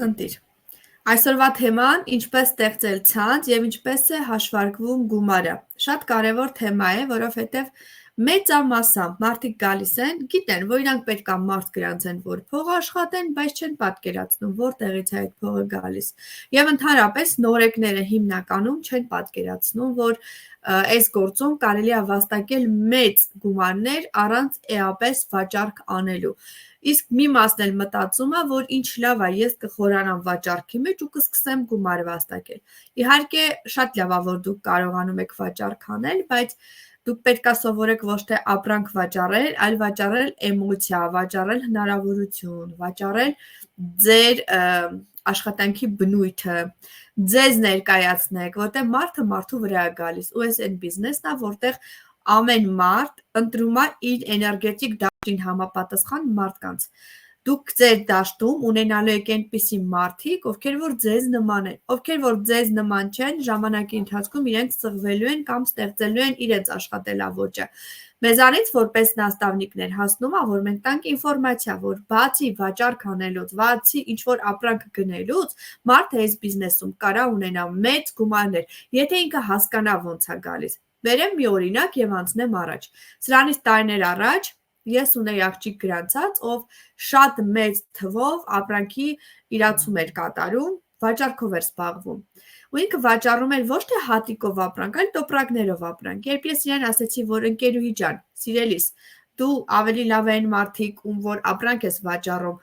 Ընտիր։ Այսօրվա թեման ինչպես ստեղծել ցանց եւ ինչպես է հաշվարկվում գումարը։ Շատ կարևոր թեմա է, որովհետեւ մեծամասամբ մարդիկ գալիս են, գիտեն, որ իրանք պետք է մարդ գրանցեն, որ փող աշխատեն, բայց չեն պատկերացնում, որտեղից է այդ փողը գալիս։ Եվ ընդհանրապես նորեկները հիմնականում չեն պատկերացնում, որ այս գործում կարելի է վաստակել մեծ գումարներ առանց էապես վաճառք անելու։ Իսկ մի մասն էլ մտածում է, որ ինչ լավ է, ես կխորանամ վաճառքի մեջ ու կսկսեմ գումար վաստակել։ Իհարկե, շատ լավ է, որ դուք կարողանում եք վաճառք անել, բայց դուք պետք է սովորեք ոչ թե ապրանք վաճառել, այլ վաճառել էմոցիա, վաճառել հնարավորություն, վաճառել ձեր աշխատանքի բնույթը, ձեզ ներկայացնեք, որտեղ մարդը մարդու վրա է գալիս, ու այս այն բիզնեսն է, որտեղ ամեն մարդ ընտրում է իր էներգետիկ դաշտին համապատասխան մարդկանց։ Դուք ձեր դաշտում ունենալու եք այնպիսի մարդիկ, ովքեր որ ձեզ նման են, ովքեր որ ձեզ նման չեն, ժամանակի ընթացքում իրենց ծղվելու են կամ ստեղծելու են իրենց աշխատելավոճը։ Մեզանից որպես նաստավնիկներ հասնում է, որ մենք տանք ինֆորմացիա, որ բացի վաճառք անելուց, բացի ինչ-որ ապրանք գնելուց, մարդը այս բիզնեսում կարա ունենա մեծ գումարներ, եթե ինքը հասկանա ոնց է գալիս։ Բերեմ մի օրինակ եւ անցնեմ առաջ։ Սրանից տարիներ առաջ ես ունեի աղջիկ գրանցած, ով շատ մեծ թվով ապրանքի իրացում էր կատարում, վաճառքով էր զբաղվում։ Ու ինքը վաճառում էր ոչ թե հատիկով ապրանք, այլ տոպրակներով ապրանք։ Երբ ես իրեն ասեցի, որ ընկերուհի ջան, սիրելիս, դու ավելի լավ են մարդիկ, ում որ ապրանք ես վաճառում,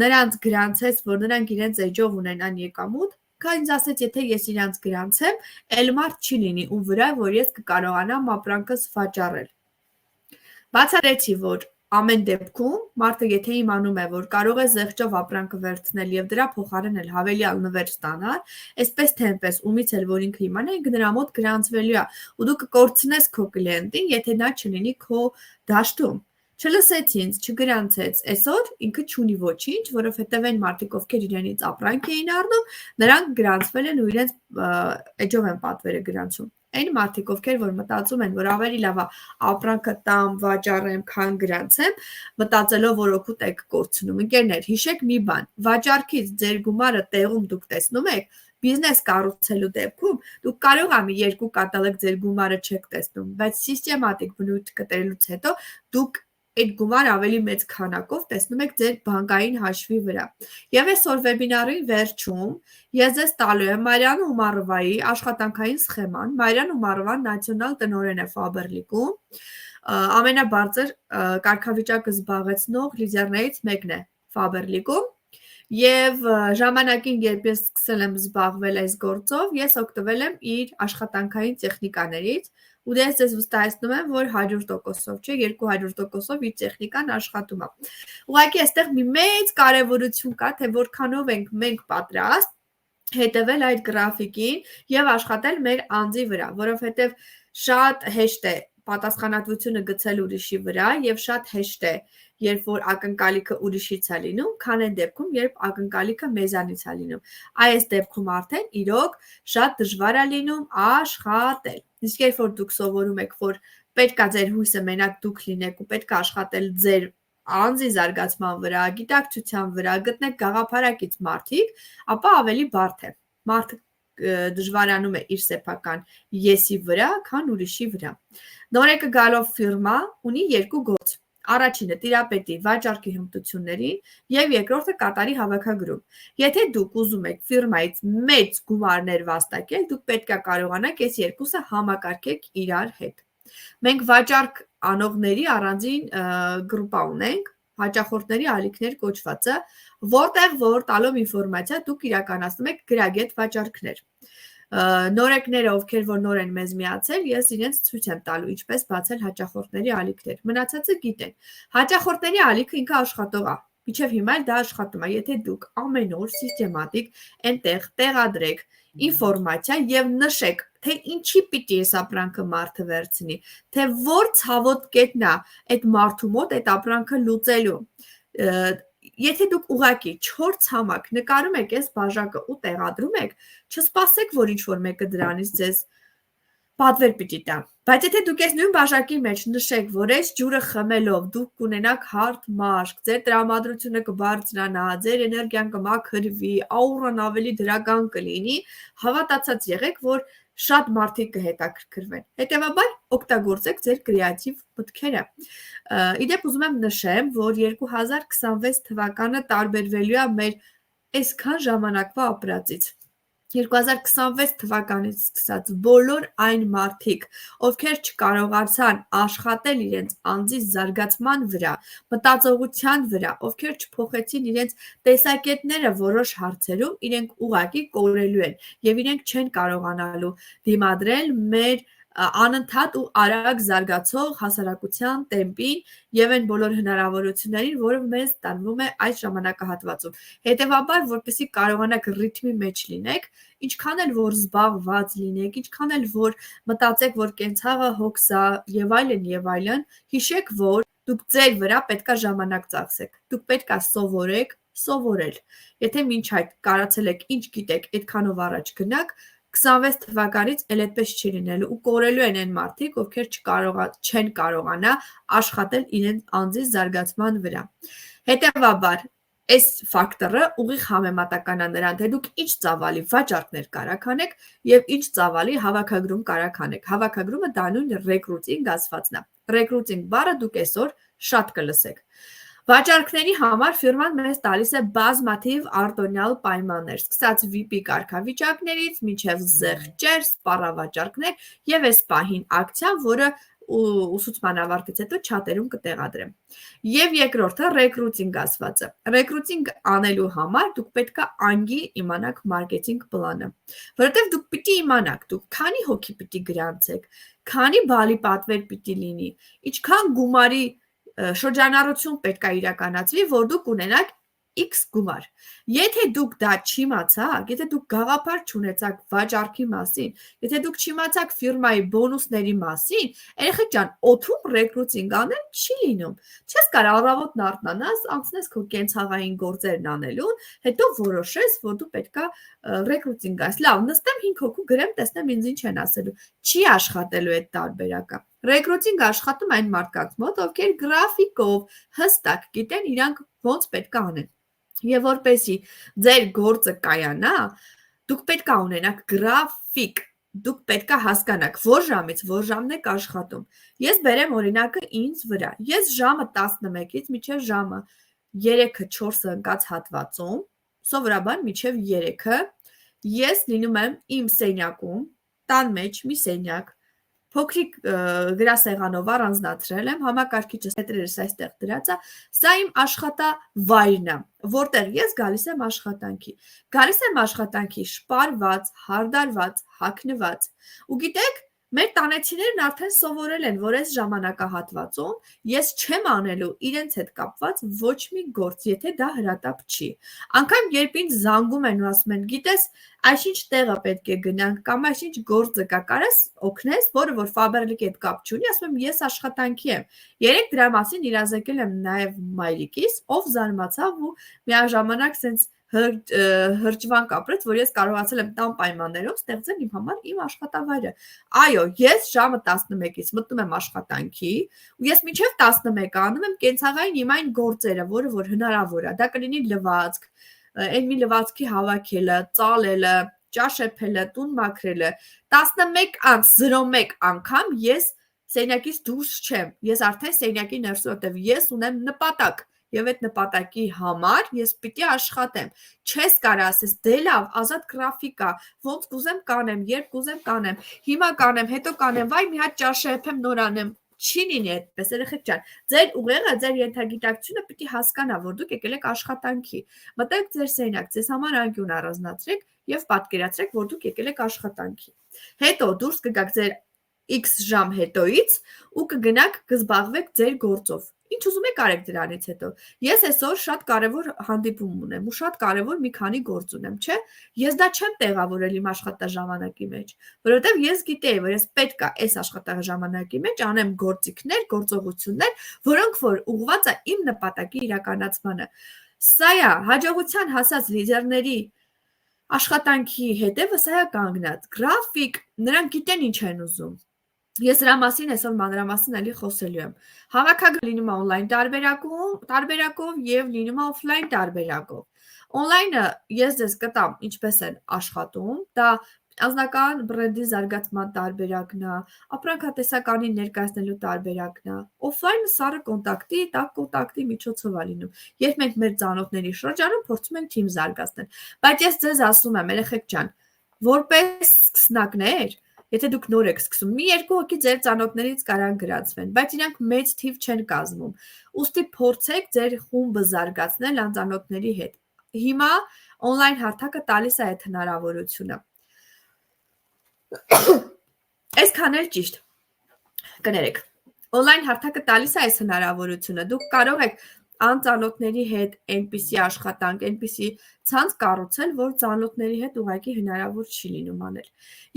նրանց գրանցես, որ նրանք իրենց էջով ունենան եկամուտ, քան ինձ ասեց, եթե ես իրանց գրանցեմ, էլ մարդ չի լինի, ում վրա որ ես կկարողանամ ապրանքս վաճառել։ Բացառեցի, որ ամեն դեպքում մարդը եթե իմանում է, որ կարող է զեղչով ապրանքը վերցնել եւ դրա փոխարեն էլ հավելյալ նվեր ստանալ, այսպես թե այնպես ումից էլ որ ինքը իմանա, ինքը նրա մոտ գրանցվելու է, ու դու կկորցնես քո կլիենտին, եթե նա չլինի քո դաշտում։ Չլսեց ինձ, չգրանցեց։ Այսօր ինքը չունի ոչինչ, որովհետև այն մարդիկ, ովքեր իրենից ապրանք էին առնում, նրանք գրանցվել են ու իրենց էջով են պատվերը գրանցում։ Այն մարդիկ, ովքեր որ մտածում են, որ ավելի լավ է ապրանքը տամ, վաճառեմ, քան գրանցեմ, մտածելով, որ օգուտ եք կորցնում։ Ընկերներ, հիշեք մի բան, վաճառքից ձեր գումարը տեղում դուք տեսնում եք, բիզնես կառուցելու դեպքում դուք կարող ա մի երկու կատալոգ ձեր գումարը չեք տեսնում, բայց սիստեմատիկ բնույթ կտրելուց հետո դուք այդ գումարը ավելի մեծ քանակով տեսնում եք ձեր բանկային հաշվի վրա։ Եվ այսօր վեբինարի վերջում ես ձեզ տալու եմ Մարիան Ումարովայի աշխատանքային սխեման։ Մարիան Ումարովան նացիոնալ տնօրեն է Faberlic-ում, ամենաբարձր կարգավիճակը զբաղեցնող լիդերներից մեկն է Faberlic-ում։ Եվ ժամանակին, երբ ես սկսել եմ զբաղվել այս գործով, ես օգտվել եմ իր աշխատանքային տեխնիկաներից, ու ես ձեզ վստահեցնում եմ, որ 100%-ով չէ, 200%-ով իր տեխնիկան աշխատում է։ Ուղղակի այստեղ մի մեծ կարևորություն կա, թե որքանով ենք մենք պատրաստ հետևել այդ գրաֆիկին եւ աշխատել մեր անձի վրա, որովհետեւ շատ հեշտ է պատասխանատվությունը գցել ուրիշի վրա եւ շատ հեշտ է, երբ որ ակնկալիքը ուրիշից է լինում, քան այն դեպքում, երբ ակնկալիքը մեզանից է լինում։ Այս դեպքում արդեն իրոք շատ դժվար է լինում աշխատել։ Իսկ երբ որ դուք սովորում եք, որ պետք է ձեր հույսը մենակ դուք լինեք ու պետք է աշխատել ձեր անձի զարգացման վրա, գիտակցության վրա, գտնեք գաղափարակից մարդիկ, ապա ավելի բարդ է։ Մարդը դժվարանում է իր սեփական եսի վրա, քան ուրիշի վրա։ Նորեկը գալով ֆիրմա ունի երկու գործ։ Առաջինը տիրապետի վաճառքի հմտություններին եւ երկրորդը կատարի հավաքագրում։ Եթե դուք ուզում եք ֆիրմայից մեծ գումարներ վաստակել, դուք պետք է կարողանաք այս երկուսը համակարգեք իրար հետ։ Մենք վաճառք անողների առանձին գրուպա ունենք, հաճախորդների ալիքներ կոչվածը, որտեղ որ տալով ինֆորմացիա դուք իրականացնում եք գրագետ վաճառքներ։ Նորեկները, ովքեր որ նոր են մեզ միացել, ես իրենց ցույց եմ տալու ինչպես բացել հաճախորդների ալիքներ։ Մնացածը գիտեն։ Հաճախորդների ալիքը ինքը աշխատող է։ Մինչև հիմա դա աշխատում է, եթե դուք ամեն օր սիստեմատիկ այնտեղ տեղադրեք ինֆորմացիա եւ նշեք, թե ինչի պիտի այս ապրանքը մարդը վերցնի, թե որ ցավոտ կետն է այդ մարդու մոտ այդ ապրանքը լուծելու։ Եթե դուք ուղակի 4 ցամաք նկարում եք այս բաժակը ու տեղադրում եք, չսպասեք, որ ինչ-որ մեկը դրանից ձեզ պատվեր պիտի տա։ Բայց եթե դուք այս նույն բաժակի մեջ նշեք, որ այս ջուրը խմելով դուք կունենաք հարթ մաշկ, ձեր տրամադրությունը կբարձրանա, ձեր էներգիան կմաքրվի, աուրան ավելի դրական կլինի, հավատացած եղեք, որ շատ մարդիկ կհետաքրքրվեն։ Հետևաբար օգտագործեք ձեր կրեատիվ մտքերը։ Իդեպ ուզում եմ նշեմ, որ 2026 թվականը տարբերվելու է մեր այսքան ժամանակվա ապրածից։ 2026 թվականից սկսած բոլոր այն մարդիկ, ովքեր չկարողացան աշխատել իրենց անձի զարգացման վրա, մտածողության վրա, ովքեր չփոխեցին իրենց տեսակետները որոշ հարցերում, իրենք ուղղակի կորելու են եւ իրենք չեն կարողանալու դիմադրել մեր անընդհատ ու արագ զարգացող հասարակության տեմպին եւ այն բոլոր հնարավորություններին, որը մեզ տնվում է այս ժամանակահատվածում։ Հետևաբար, որպեսզի կարողանաք ռիթմի մեջ լինեք, ինչքան էլ որ զբաղված լինեք, ինչքան էլ որ մտածեք, որ կենցաղը հոգս է եւ այլն, հիշեք, որ դուք ձեր վրա պետքա ժամանակ ծախսեք։ Դուք պետքա սովորեք սովորել։ Եթե մինչ այդ կարացել եք ինչ գիտեք, այդքանով առաջ գնաք, 26 թվականից էլ այդպես չի լինելու ու կորելու են այն մարդիկ, ովքեր չեն կարողանա աշխատել իրենց անձի զարգացման վրա։ Հետևաբար, այս ֆակտորը ուղիղ համեմատական է նրան, թե դուք ինչ ծավալի վաճառքներ կարաք անեք եւ ինչ ծավալի հավաքագրում կարաք անեք։ Հավաքագրումը դա նույն ռեկրուտինգ ասվածն է։ Ռեկրուտինգ բառը դուք այսօր շատ կլսեք։ Վաճառքների համար ֆիրման մեզ տալիս է բազմաթիվ արտոնյալ պայմաններ, սկսած VIP կարգավիճակներից, մինչև զեղչեր, սպառավաճառքներ եւ այս պահին ակցիան, որը ուսուցման ավարտից հետո չաթերում կտեղադրեմ։ Եվ երկրորդը ռեկրուտինգ ասվածը։ Ռեկրուտինգ անելու համար դուք պետքա անգի իմանաք մարքեթինգ պլանը, որովհետեւ դուք պիտի իմանաք, դուք քանի հոգի պիտի գրանցեք, քանի բալի պատվեր պիտի լինի, ինչքան գումարի շրջանառություն պետք է իրականացվի, որ դուք ունենաք X գումար։ Եթե դուք դա չիմացաք, եթե դուք գաղափար չունեցաք վաճառքի մասին, եթե դուք չիմացաք ֆիրմայի բոնուսների մասին, երեխեք ջան, օթում ռեկրուտինգ անել չի լինում։ Չես կարող առավոտն արթնանաս, անցնես քո կենցաղային գործերն անելուն, հետո որոշես, որ դու պետքա ռեկրուտինգ աս։ Լավ, նստեմ 5 հոգու գրեմ, տեսնեմ ինձ ինչ են ասելու։ Չի աշխատելու այդ տարբերակը։ Ռեկրուտինգ աշխատում այն մարդկանց մոտ, ովքեր գրաֆիկով հստակ գիտեն իրանք ոնց պետք է անեն։ Եվ որպեսի ձեր գործը կայանա, դուք պետք է ունենաք գրաֆիկ, դուք պետք է հասկանաք, որ ժամից որ ժամն եք աշխատում։ Ես բերեմ օրինակը ինձ վրա։ Ես ժամը 11-ից մինչև ժամը 3-4-ը ընկած հատվածում, սովորաբար մինչև 3-ը, ես լինում եմ իմ սենյակում, տան մեջ մի սենյակ, փոքրիկ գրասեղանով առանձնացրել եմ, համակարգիչս հետրերս այստեղ դրած է, սա իմ աշխատավայրն է, որտեղ ես գալիս եմ աշխատանքի։ Գալիս եմ աշխատանքի շպարված, հարդարված, հագնված։ Ու գիտեք, մեր տանեցիներն արդեն սովորել են, որ այս ժամանակահատվածում ես չեմ անելու իրենց հետ կապված ոչ մի գործ, եթե դա հրատապ չի։ Անկամ երբ ինձ զանգում են ու ասում են, գիտես, այսինչ տեղը պետք է գնանք կամ այսինչ գործը կա, կարես օգնես, որը որ Faberlic-ի հետ կապ չունի, ասում եմ, ես աշխատանքի եմ։ Երեք դրա մասին իրազեկել եմ նաև մայրիկիս, ով զարմացավ ու միաժամանակ sense հրճվանք ապրեց, որ ես կարողացել եմ տան պայմաններով ստեղծել իմ համար իմ աշխատավայրը։ Այո, ես ժամը 11-ից մտնում եմ աշխատանքի, ու ես մինչև 11 անում եմ կենցաղային իմ այն գործերը, որը որ հնարավոր է։ Դա կլինի լվացք, այն մի լվացքի հավաքելը, ծալելը, ճաշեփելը, տուն մաքրելը։ 11:01 անգամ ես սենյակից դուրս չեմ։ Ես արդեն սենյակի ներսում, որտեվ ես ունեմ նպատակ։ Եվ այդ նպատակի համար ես պիտի աշխատեմ։ Չես կարող ասես, դե լավ, ազատ գրաֆիկ է, ոնց կուզեմ կանեմ, երբ կուզեմ կանեմ, հիմա կանեմ, հետո կանեմ, վայ մի հատ ճաշեփեմ, նոր անեմ։ Չի լինի այդպես, երեխեք ջան։ Ձեր ուղեղը, ձեր ենթագիտակցությունը պիտի հասկանա, որ դուք եկել եք աշխատանքի։ Մտեք ձեր սենյակ, ձեզ համար անկյուն առանձնացրեք եւ պատկերացրեք, որ դուք եկել եք աշխատանքի։ Հետո դուրս կգաք ձեր X ժամ հետոից ու կգնաք կզբաղվեք ձեր գործով։ Ինչ ուզում եք արեք դրանից հետո։ Ես այսօր շատ կարևոր հանդիպում ունեմ ու շատ կարևոր մի քանի գործ ունեմ, չէ՞։ Ես դա չեմ տեղավորել իմ աշխատաժամանակի մեջ, որովհետև ես գիտեի, որ ես պետք է այս աշխատաժամանակի մեջ անեմ գործիքներ, գործողություններ, որոնք որ ուղղված է իմ նպատակի իրականացմանը։ Սա է հաջողության հասած լիդերների Աշխատանքի հետևը սա է կանգնած։ Գրաֆիկ, նրանք գիտեն ինչ են ուզում։ Ես դրա մասին այսօր մանրամասն էլի խոսելու եմ։ Հավաքագրը լինում է on-line տարբերակով եւ լինում է offline տարբերակով։ On-line-ը ես ձեզ կտամ ինչպես են աշխատում, դա անձնական բրենդի զարգացման տարբերակն է, ապրանքատեսականին ներկայացնելու տարբերակն է։ Offline-ը սառը կոնտակտի, տաք կոնտակտի միջոցով է լինում։ Երբ մենք մեր ծանոթների շրջանում փորձում ենք թիմ զարգացնել։ Բայց ես ձեզ ասում եմ, երեխեք ջան, որպես սկսնակներ, եթե դուք նոր եք սկսում, մի երկու հոգի ձեր ծանոթներից կարան գրանցվեն, բայց իրանք մեծ թիվ չեն կազմում։ Ուստի փորձեք ձեր խումբը զարգացնել անծանոթների հետ։ Հիմա on-line հարթակը տալիս է այդ հնարավորությունը։ Այսքան էլ ճիշտ։ Կներեք։ On-line հարթակը տալիս է այս հնարավորությունը։ Դուք կարող եք անծանոթների հետ այնպիսի աշխատանք, այնպիսի ցանց կառուցել, որ ծանոթների հետ ուղղակի հնարավոր չի լինում անել։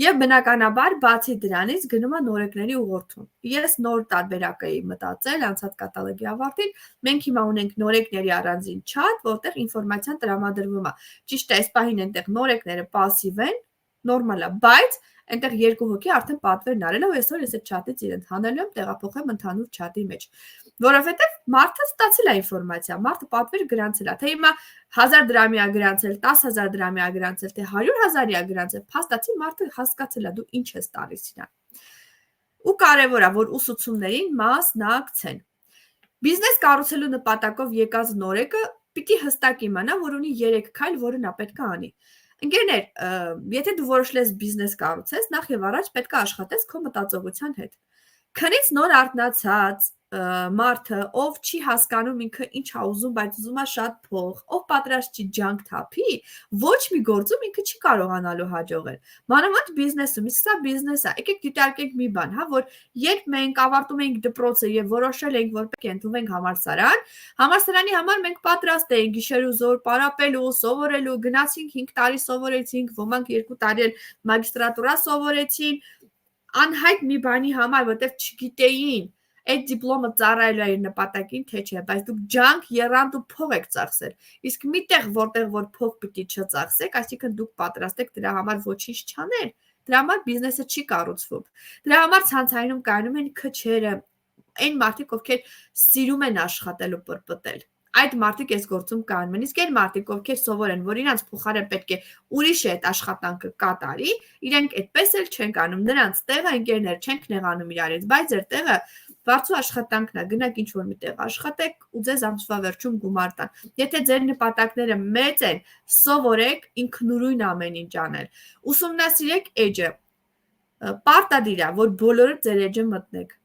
Եվ բնականաբար բացի դրանից գնում է նորեկների ուղղորդում։ Ես նոր տարբերակ էի մտածել անցած կատալոգի ավարտին։ Մենք հիմա ունենք նորեկների առանձին chat, որտեղ ինֆորմացիան տրամադրվում է։ Ճիշտ է, այս պահին այնտեղ նորեկները пассив են, նորմալ է, բայց այնտեղ երկու հոգի արդեն պատվերն արել է, ու այսօր ես այդ chat-ից իրենց հանելու եմ, տեղափոխեմ ընդհանուր chat-ի մեջ, որովհետև մարդը ստացել է ինֆորմացիա, մարդը պատվեր գրանցել է, թե հիմա 1000 դրամի է գրանցել, 10000 դրամի է գրանցել, թե 100,000-ի է գրանցել, փաստացի մարդը հասկացել է դու ինչ ես տալիս իրան։ Ու կարևոր է, որ ուսուցումներին մասնակցեն։ Բիզնես կառուցելու նպատակով եկած նորեկը պիտի հստակ իմանա, որ ունի 3 քայլ, որը նա պետք է անի։ Ընկերներ, եթե դու որոշել ես բիզնես կառուցես, նախ եւ առաջ պետք է աշխատես քո մտածողության հետ։ Քանից նոր արթնացած մարդը, ով չի հասկանում ինքը ինչ է ուզում, բայց ուզում է շատ փող, ով պատրաստ չի ջանք թափի, ոչ մի գործում ինքը չի կարողանալու հաջողել։ Մանավանդ բիզնեսում, իսկ սա բիզնես է։ Եկեք դիտարկենք մի բան, հա, որ երբ մենք ավարտում էինք դպրոցը եւ որոշել էինք, որ պետք է ընդունենք համալսարանի համար մենք պատրաստ էինք գիշեր ու զօր պարապելու, սովորելու, գնացինք 5 տարի սովորեցինք, ոմանք 2 տարի էլ մագիստրատուրա սովորեցին, անհայտ մի բանի համար, որտեղ չգիտեին այդ դիպլոմը ծառայելու է իր նպատակին, թե չէ, բայց դուք ջանք, եռանդ ու փող եք ծախսել։ Իսկ միտեղ, որտեղ որ փող պիտի չծախսեք, այսինքն դուք պատրաստ եք դրա համար ոչինչ չանել, դրա համար բիզնեսը չի կառուցվում։ Դրա համար ցանցայինում կայանում են քչերը, այն մարդիկ, ովքեր սիրում են աշխատել ու պրպտել։ Այդ մարդիկ այս գործում կայանում են, իսկ այն մարդիկ, ովքեր սովոր են, որ իրանց փոխարեն պետք է ուրիշը այդ աշխատանքը կատարի, իրենք այդպես էլ չեն անում, նրանց տեղը ընկերներ չենք նեղանում իրարից, բայց ձեր տեղը վարձու աշխատանքն է, գնաք ինչ-որ միտեղ աշխատեք ու ձեզ ամսվա վերջում գումար տան։ Եթե ձեր նպատակները մեծ են, սովորեք ինքնուրույն ամեն ինչ անել։ Ուսումնասիրեք էջը։ Պարտադիր է, որ բոլորը ձեր էջը մտնեք։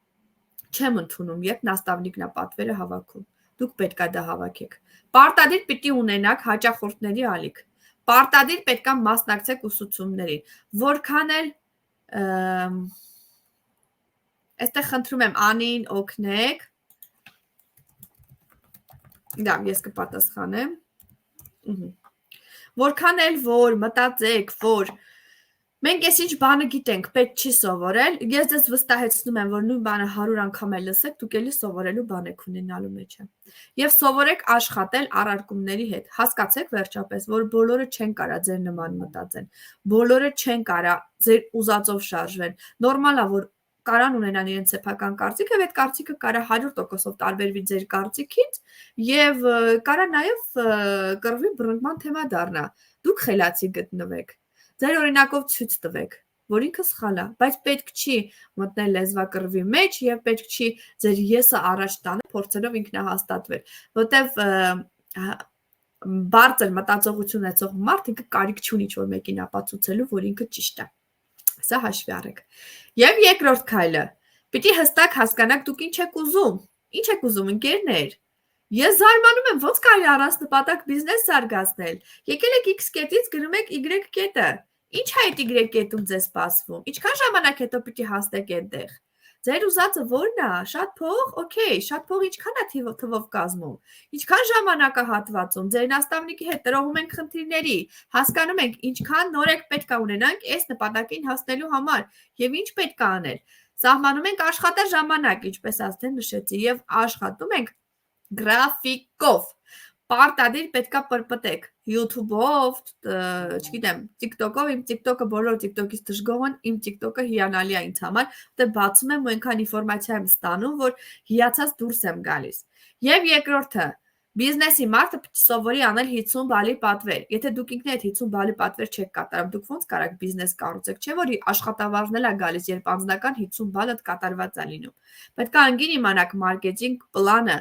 Չեմ ընդունում, երբ նաստավնիկն է պատվերը հավաքում։ Դուք պետք է դա հավաքեք։ Պարտադիր պիտի ունենաք հաճախորդների ալիք։ Պարտադիր պետք է մասնակցեք ուսուցումներին։ Որքան էլ այստեղ խնդրում եմ Անին օգնեք։ Դա ես կպատասխանեմ։ Որքան էլ որ մտածեք, որ մենք այս ինչ բանը գիտենք, պետք չի սովորել, ես ձեզ վստահեցնում եմ, որ նույն բանը 100 անգամ էլ լսեք, դուք էլի սովորելու բան եք ունենալու մեջը։ Եվ սովորեք աշխատել առարկումների հետ։ Հասկացեք վերջապես, որ բոլորը չեն կարա ձեր նման մտածեն։ Բոլորը չեն կարա ձեր ուզածով շարժվեն։ Նորմալ է, որ կարան ունենան իրենց սեփական կարծիքը, եւ այդ կարծիքը կարա 100%-ով տարբերվի ձեր կարծիքից եւ կարա նաեւ կռվի բռնկման թեմա դառնա։ Դուք խելացի գտնվեք։ Ձեր օրինակով ցույց տվեք, որ ինքը սխալ է, բայց պետք չի մտնել լեզվակռվի մեջ եւ պետք չի ձեր եսը առաջ տանել, փորձելով ինքնահաստատվել, որտեվ բարձր մտածողություն ունեցող մարդ ինքը կարիք չունի ինչ-որ մեկին ապացուցելու, որ ինքը ճիշտ է։ Սա հաշվի առեք։ Եվ երկրորդ քայլը, պիտի հստակ հասկանաք դուք ինչ եք ուզում։ Ինչ եք ուզում, ընկերներ։ Ես զարմանում եմ, ոնց կարելի առանց նպատակ բիզնես զարգացնել։ Եկել եք X կետից գնում եք Y կետը։ Ինչ է այդ Y կետում ձեզ սպասվում։ Ինչքան ժամանակ հետո պիտի հասնեք այդտեղ։ Ձեր ուզածը ո՞րն է։ Շատ փող, օքեյ, շատ փող ինչքան է թվով կազմում։ Ինչքան ժամանակ է հատվածում։ Ձեր նաստավնիկի հետ տրոհում ենք խնդիրների։ Հասկանում ենք ինչքան նորեկ պետք է ունենանք այս նպատակին հասնելու համար եւ ինչ պետք է անել։ Սահմանում ենք աշխատաժամանակ, ինչպես ասել նշեցի, եւ աշխատում ենք գրաֆիկով։ Պարտադիր պետքա պրպտեք YouTube-ով, չգիտեմ, TikTok-ով, իմ TikTok-ը բոլոր TikTok-ից դժգոհ են, իմ TikTok-ը հիանալի է ինձ համար, որտեղ բացում եմ ու այնքան ինֆորմացիա եմ ստանում, որ հիացած դուրս եմ գալիս։ Եվ երկրորդը, բիզնեսի մարդը պետք է սովորի անել 50 բալի պատվեր։ Եթե դուք ինքներդ 50 բալի պատվեր չեք կատարում, դուք ո՞նց կարաք բիզնես կառուցեք, չէ՞ որ աշխատավարձն էլ է գալիս, երբ անձնական 50 բալը կատարված է լինում։ Պետք է անգին իմանաք մարքեթինգ պլանը,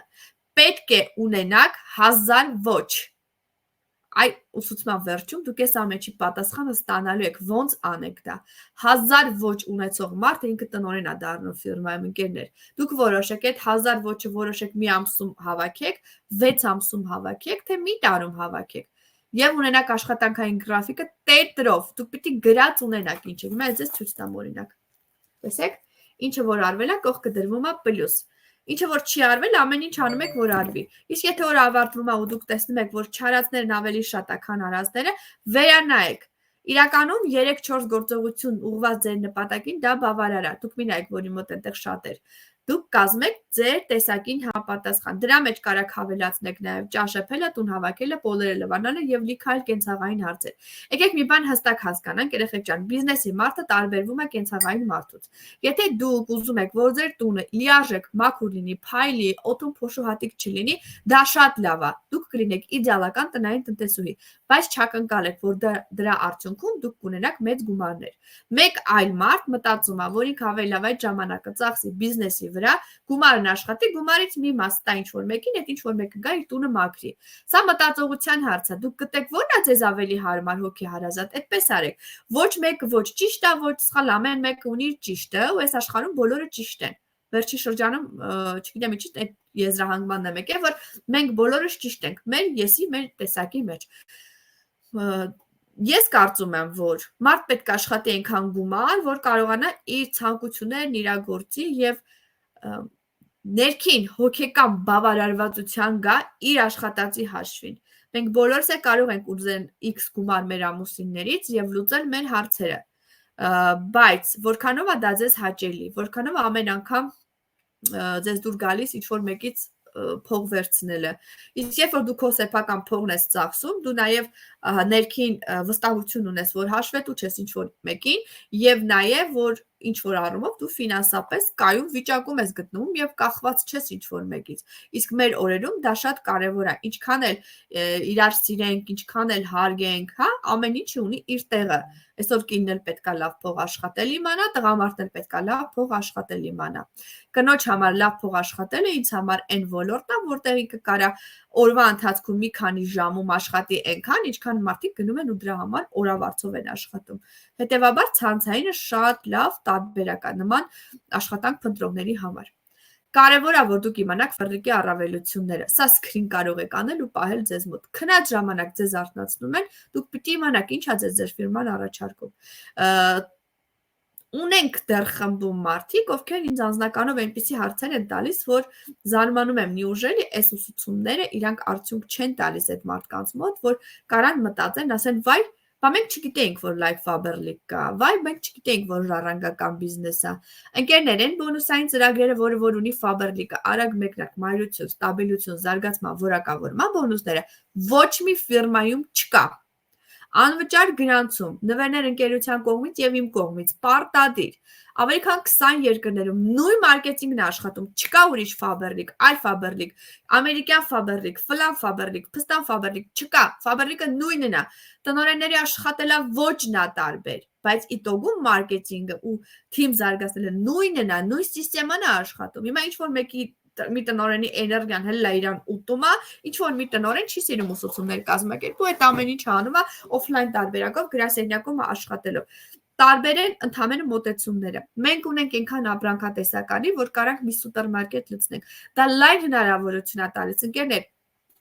պետք է ունենաք 1000 ոչ։ Այ ուսուցման վերջում դուք այս ամենի պատասխանը ստանալու եք, ոնց անեք դա։ 1000 ոչ ունեցող մարդը ինքը տնօրեն է դառնում ֆիրմայում, ընկերներ։ Դուք որոշեք, այդ 1000 ոչը որոշեք մի ամսում հավաքեք, 6 ամսում հավաքեք, թե մի տարում հավաքեք։ Եվ ունենաք աշխատանքային գրաֆիկը տետրով, դուք պիտի գրած ունենաք ինչ է։ Հիմա ես ձեզ ցույց տամ օրինակ։ Տեսեք, ինչը որ արվել է, կողքը դրվում է պլյուս։ Ինչը որ չի արվել, ամեն ինչ անում եք, որ արվի։ Իսկ եթե որ ավարտվում է ու դուք տեսնում եք, որ չարածներն ավելի շատ է, քան արածները, վերանայեք։ Իրականում 3-4 գործողություն ուղղված ձեր նպատակին դա բավարար է։ Դուք մի նայեք, որի մոտ այնտեղ շատ էր։ Դուք կազմեք ձեր տեսակին համապատասխան։ Դրա մեջ կարաք հավելացնեք նաև ճաշեփելը, տուն հավաքելը, պոլերը լվանալը եւ լիքը այլ կենցաղային հարցեր։ Եկեք մի բան հստակ հասկանանք, երեխեք ջան, բիզնեսի մարդը տարբերվում է կենցաղային մարդուց։ Եթե դուք ուզում եք, որ ձեր տունը լիարժեք մաքուր լինի, փայլի, օդում փոշու հատիկ չլինի, դա շատ լավ է։ Դուք կլինեք իդեալական տնային տնտեսուհի, բայց չակնկալեք, որ դրա արդյունքում դուք կունենաք մեծ գումարներ։ Մեկ այլ մարդ մտածում է, որ ինքը ավելի լավ այդ ժամանակը ծախսի բիզնեսի վրա, գումարն աշխատի, գումարից մի մաս տա ինչ-որ մեկին, այդ ինչ-որ մեկը գա իր տունը մաքրի։ Սա մտածողության հարց է։ Դուք գտեք ո՞րն է ձեզ ավելի հարմար հոգեհարազատ, այդպես արեք։ Ոչ մեկը ոչ ճիշտ է, ոչ սխալ, ամեն մեկը ունի իր ճիշտը, ու այս աշխարհում բոլորը ճիշտ են։ Վերջի շրջանում, չգիտեմ ինչի, այդ եզրահանգմանն եմ եկել, որ մենք բոլորս ճիշտ ենք, մեր եսի, մեր տեսակի մեջ։ Ես կարծում եմ, որ մարդ պետք է աշխատի այնքան գումար, որ կարողանա իր ցանկություններն իրագործի եւ ներքին հոգեկան բավարարվածության գա իր աշխատածի հաշվին։ Մենք բոլորս է կարող ենք ուզեն X գումար մեր ամուսիններից եւ լուծել մեր հարցերը։ Բայց որքանով է դա ձեզ հաճելի, որքանով ամեն անգամ ձեզ դուր գալիս ինչ-որ մեկից փող վերցնելը։ Իսկ երբ որ դու քո սեփական փողն ես ծախսում, դու նաև ներքին վստահություն ունես, որ հաշվետու չես ինչ-որ մեկին եւ նաև որ ինչ-որ առումով դու ֆինանսապես կայուն վիճակում ես գտնվում եւ կախված չես ինչ-որ մեկից։ Իսկ մեր օրերում դա շատ կարեւոր է։ Ինչքան էլ իրար սիրենք, ինչքան էլ հարգենք, հա, ամեն ինչը ունի իր տեղը։ Այսօր կինն էլ պետքա լավ փող աշխատել իմանա, տղամարդն էլ պետքա լավ փող աշխատել իմանա։ Կնոջ համար լավ փող աշխատելը ինձ համար այն ոլորտն է, որտեղ ինքը կարա օրվա ընթացքում մի քանի ժամում աշխատի այնքան, ինչքան մարդիկ գնում են ու դրա համար օրավարձով են աշխատում։ Հետևաբար ցանցայինը շատ լավ տարբերակ է նման աշխատանք փնտրողների համար։ Կարևոր է, որ դուք իմանաք ֆաբրիկի առավելությունները։ Սա սկրին կարող եք անել ու պահել ձեզ մոտ։ Քնած ժամանակ ձեզ արթնացնում են, դուք պիտի իմանաք ինչ է ձեր ֆիրման առաջարկում։ Ունենք դեռ խմբում մարդիկ, ովքեր ինձ անձնականով այնպիսի հարցեր են տալիս, որ զարմանում եմ նիուժելի այս ուսուցումները իրանք արդյունք չեն տալիս այդ մարդկանց մոտ, որ կարան մտածեն, ասեն, վայ, բա մենք չգիտեինք, որ Like Faberlic կա, վայ, մենք չգիտեինք, որ ժառանգական բիզնես է։ Ընկերներ, այն բոնուսային ծրագրերը, որ ունի Faberlic-ը, արագ մեկնարկ, մայրություն, ստաբիլություն, զարգացման, որակավորման բոնուսները ոչ մի ֆիրմայում չկա։ Անվճար գրանցում, նվերներ ընկերության կողմից եւ իմ կողմից, պարտադիր։ Ավելի քան 20 երկրներում նույն մարքեթինգն է աշխատում, չկա ուրիշ Faberlic, այլ Faberlic, ամերիկյան Faberlic, ֆլան Faberlic, փստան Faberlic, չկա, Faberlic-ը նույնն է։ Տնօրենների աշխատելա ոճն է տարբեր, բայց իտոգում մարքեթինգը ու թիմ զարգացնելը նույնն է, նույն սիստեման է աշխատում։ Հիմա ինչ որ մեկի մի տնօրենի էներգիան հելլա իրան ուտում է, ինչ որ մի տնօրեն չի սիրում ուսուցումներ կազմակերպել, այդ ամեն ինչը անում է օֆլայն տարբերակով գրասենյակում աշխատելով։ Տարբեր են ընդհանրապես մոտեցումները։ Մենք ունենք այնքան ապրանքատեսականի, որ կարանք մի սուպերմարկետ լցնենք։ Դա լայն հնարավորություն է տալիս, ընկերներ։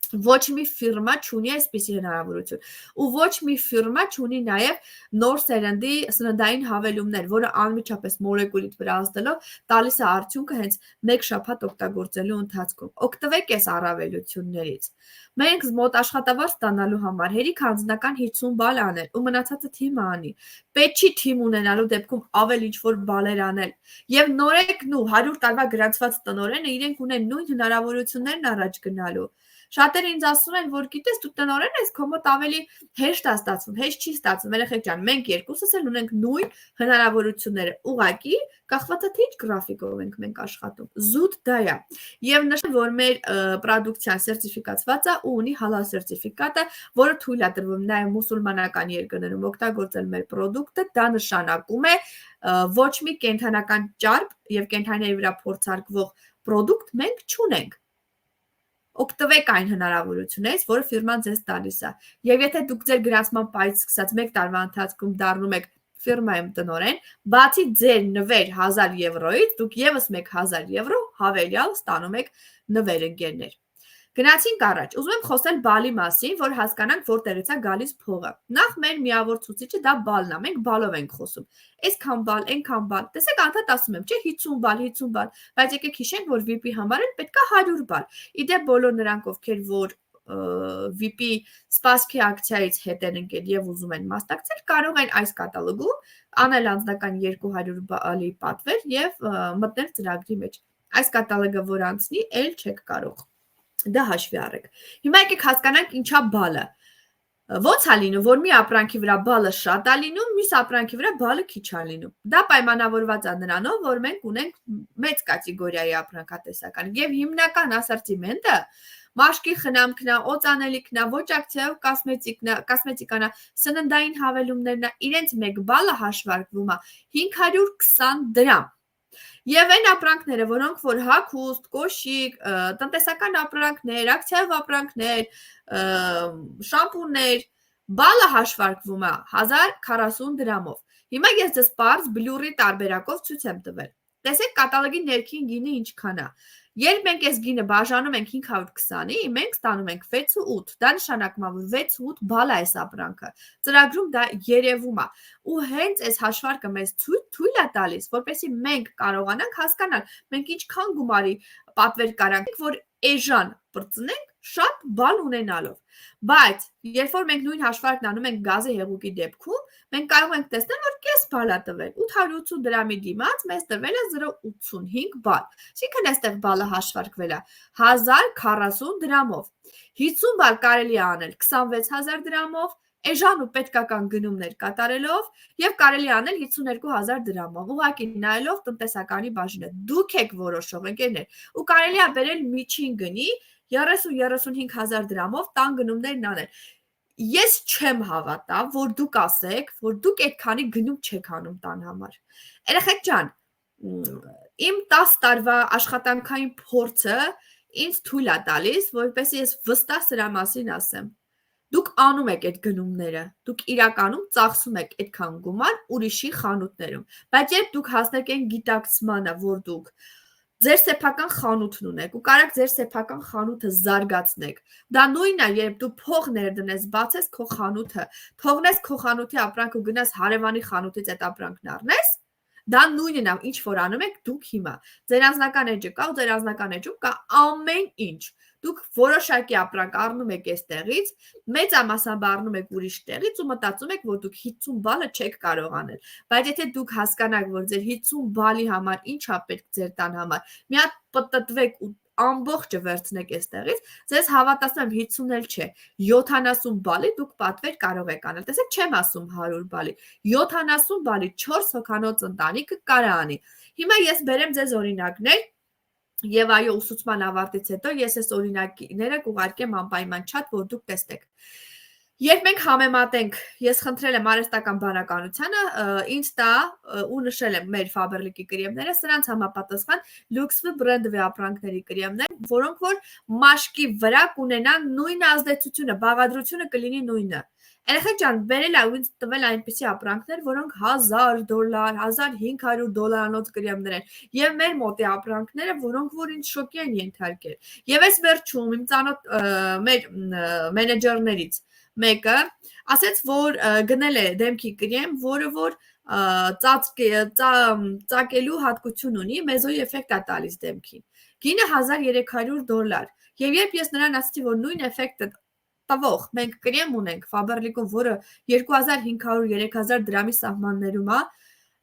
Ոչ մի ֆիրմա չունի այսպիսի հնարավորություն ու ոչ մի ֆիրմա չունի նաև նոր սերնդի սննդային հավելումներ, որը անմիջապես մոլեկուլից վրա ազդելով տալիս է արդյունքը հենց մեկ շաբաթ օգտագործելու ընթացքում։ Օգտվեք այս առավելություններից։ Մենք մոտ աշխատավարձ ստանալու համար հերիք անձնական 50 բալ անել ու մնացածը թիմը անի։ Պետք չի թիմ ունենալու դեպքում ավել ինչ-որ բալեր անել։ Եվ նորեկն ու 100 տարվա գրանցված տնօրենը իրենք ունեն նույն հնարավորություններն առաջ գնալու։ Շատերը ինձ ասում են, որ գիտես, դու տնօրեն ես, քո մոտ ավելի հեշտ է ստացվում, հեշտ չի ստացվում։ Երեխեք ջան, մենք երկուսս էլ ունենք նույն հնարավորությունները։ Ուղղակի կախված է թե ինչ գրաֆիկով ենք մենք աշխատում։ Զուտ դա է։ Եվ նշեմ, որ մեր պրոդուկցիան սերտիֆիկացված է ու ունի հալալ սերտիֆիկատը, որը թույլ է տրվում նաև մուսուլմանական երկրներում օգտագործել մեր պրոդուկտը, դա նշանակում է ոչ մի կենդանական ճարպ եւ կենդանիների վրա փորձարկվող պրոդուկտ մենք չունենք։ Օգտվեք այն հնարավորությունից, որը ֆիրման ձեզ տալիս է։ Եվ եթե դուք ձեր գրանցման պայից սկսած 1 տարվա ընթացքում դառնում եք ֆիրմայում տնօրեն, բացի ձեր նվեր 1000 եվրոից, դուք եւս 1000 եվրո հավելյալ ստանում եք նվեր ընկերներ։ Գնացինք առաջ։ Ուզում եմ խոսել բալի մասին, որ հասկանանք որտեղից է գալիս փողը։ Նախ մեր միավոր ցուցիչը դա բալն է, մենք բալով ենք խոսում։ Այսքան բալ, այնքան բալ։ Տեսեք, անդադ ասում եմ, չէ, 50 բալ, 50 բալ, բայց եկեք հիշենք, որ VIP-ի համար էլ պետք է 100 բալ։ Իդեպ բոլոր նրանք, ովքեր որ VIP-ի սպասքի ակցիայից հետ են ընկել եւ ուզում են մասնակցել, կարող են այս կատալոգում անել անձնական 200 բալի պատվեր եւ մտնել ծրագրի մեջ։ Այս կատալոգը որ անցնի, էլ չեք կարող։ Դա հաշվի առեք։ Հիմա եկեք հասկանանք ինչա բալը։ Ոնց է լինում, որ մի ապրանքի վրա բալը շատ է լինում, մյուս ապրանքի վրա բալը քիչ է լինում։ Դա պայմանավորված է նրանով, որ մենք ունենք մեծ կատեգորիայի ապրանքատեսական եւ հիմնական ասորտիմենտը մաշկի խնամքն է, օծանելիքն է, ոչ ակցիայով կոսմետիկան է, սննդային հավելումներն է, իրենց մեկ բալը հաշվարկվում է 520 դրամ։ Եվ այն ապրանքները, որոնք որ հագուստ, կոշիկ, տնտեսական ապրանքներ, ակցիայով ապրանքներ, շամպուններ, բալը հաշվարկվում է 1040 դրամով։ Հիմա ես ձեզ պարզ բլյուրի տարբերակով ցույց եմ տվել։ Տեսեք կատալոգի ներքին գինը ինչքան է։ Երբ մենք այս գինը բաժանում ենք 520-ի, մենք ստանում ենք 6 ու 8։ Դա նշանակում է, որ 6 ու 8 բալ է այս ապրանքը։ Ծրագրում դա երևում է։ Ու հենց այս հաշվարկը մեզ թույլ է տալիս, որպեսզի մենք կարողանանք հասկանալ, մենք ինչքան գումարի պատվեր կարանք, որ էժան բրծնենք շատ բալ ունենալով։ Բայց երբ որ մենք նույն հաշվարկն անում ենք գազի հեղուկի դեպքում, մենք կարող ենք տեսնել, որ կես բալ է տվել, 880 դրամի դիմաց մեզ տրվել է 0.85 բալ։ Այսինքն այստեղ բալը հաշվարկվել է 1040 դրամով։ 50 բալ կարելի է անել 26000 դրամով, էժան ու պետքական գնումներ կատարելով եւ կարելի անել 52000 դրամով։ Ուղղակի նայելով տնտեսականի բաժինը։ Դուք եք որոշող ընկերներ ու կարելի է բերել միջին գնի 30-35000 դրամով տան գնումներն անել։ Ես չեմ հավատա, որ դուք ասեք, որ դուք այդքանի գնում չեք անում տան համար։ Երեխեք ջան, իմ 10 տարվա աշխատանքային փորձը ինձ թույլ է տալիս, որպեսզի ես վստահ սրա մասին ասեմ։ Դուք անում եք այդ գնումները, դուք իրականում ծախսում եք այդքան գումար ուրիշի խանութներում, բայց երբ դուք հասնեք այն գիտակցմանը, որ դուք ձեր սեփական խանութն ունեք ու կարաք ձեր սեփական խանութը զարգացնեք, դա նույնն է, երբ դու փող ներդնես, բացես քո խանութը, թողնես քո խանութի ապրանքը ու գնաս հարևանի խանութից այդ ապրանքն առնես, դա նույնն է, ինչ որ անում եք դուք հիմա։ Ձեր անձնական էջը կա ու ձեր անձնական էջում կա ամեն ինչ։ Դուք որոշակի ապրանք առնում եք այստեղից, մեծամասամբ առնում եք ուրիշ տեղից ու մտածում եք, որ դուք 50 բալը չեք կարող անել։ Բայց եթե դուք հասկանաք, որ ձեր 50 բալի համար ինչ է պետք ձեր տան համար, մի հատ պտտվեք ու ամբողջը վերցնեք այստեղից, ձեզ հավատացնում եմ 50 էլ չէ, 70 բալի դուք պատվեր կարող եք անել։ Տեսեք, չեմ ասում 100 բալի, 70 բալի 4 հոգանոց ընտանիքը կարա անի։ Հիմա ես բերեմ ձեզ օրինակներ Եվ այո, ուսուցման ավարտից հետո ես այս օրինակները կուղարկեմ անպայման չաթ, որ դուք տեսնեք։ Երբ մենք համեմատենք, ես խնդրել եմ արհեստական բանականությանը, ինձ տա ու նշել եմ մեր Faberlic-ի կրեմները, սրանց համապատասխան Luxv բրենդվի ապրանքների կրեմներ, որոնք որ մաշկի վրա կունենան նույն ազդեցությունը, բաղադրությունը կլինի նույնը։ Երեխեք ջան, բերել է ու ինձ տվել այնպիսի ապրանքներ, որոնք $1000, $1500 կրեմներ են, եւ մեր մոտի ապրանքները, որոնք որ ինձ շոկի են ենթարկել։ Եվ այս վերջում իմ ծանոթ մեր մենեջերներից մեկը ասաց, որ գնել է դեմքի կրեմ, որը որ ծակելու հատկություն ունի, մեզոյի էֆեկտ է տալիս դեմքին։ Գինը $1300։ Եվ երբ ես նրան ասացի, որ նույն էֆեկտը տվող մենք կրեմ ունենք Faberlic-ում, որը 2500-3000 դրամի սահմաններում է,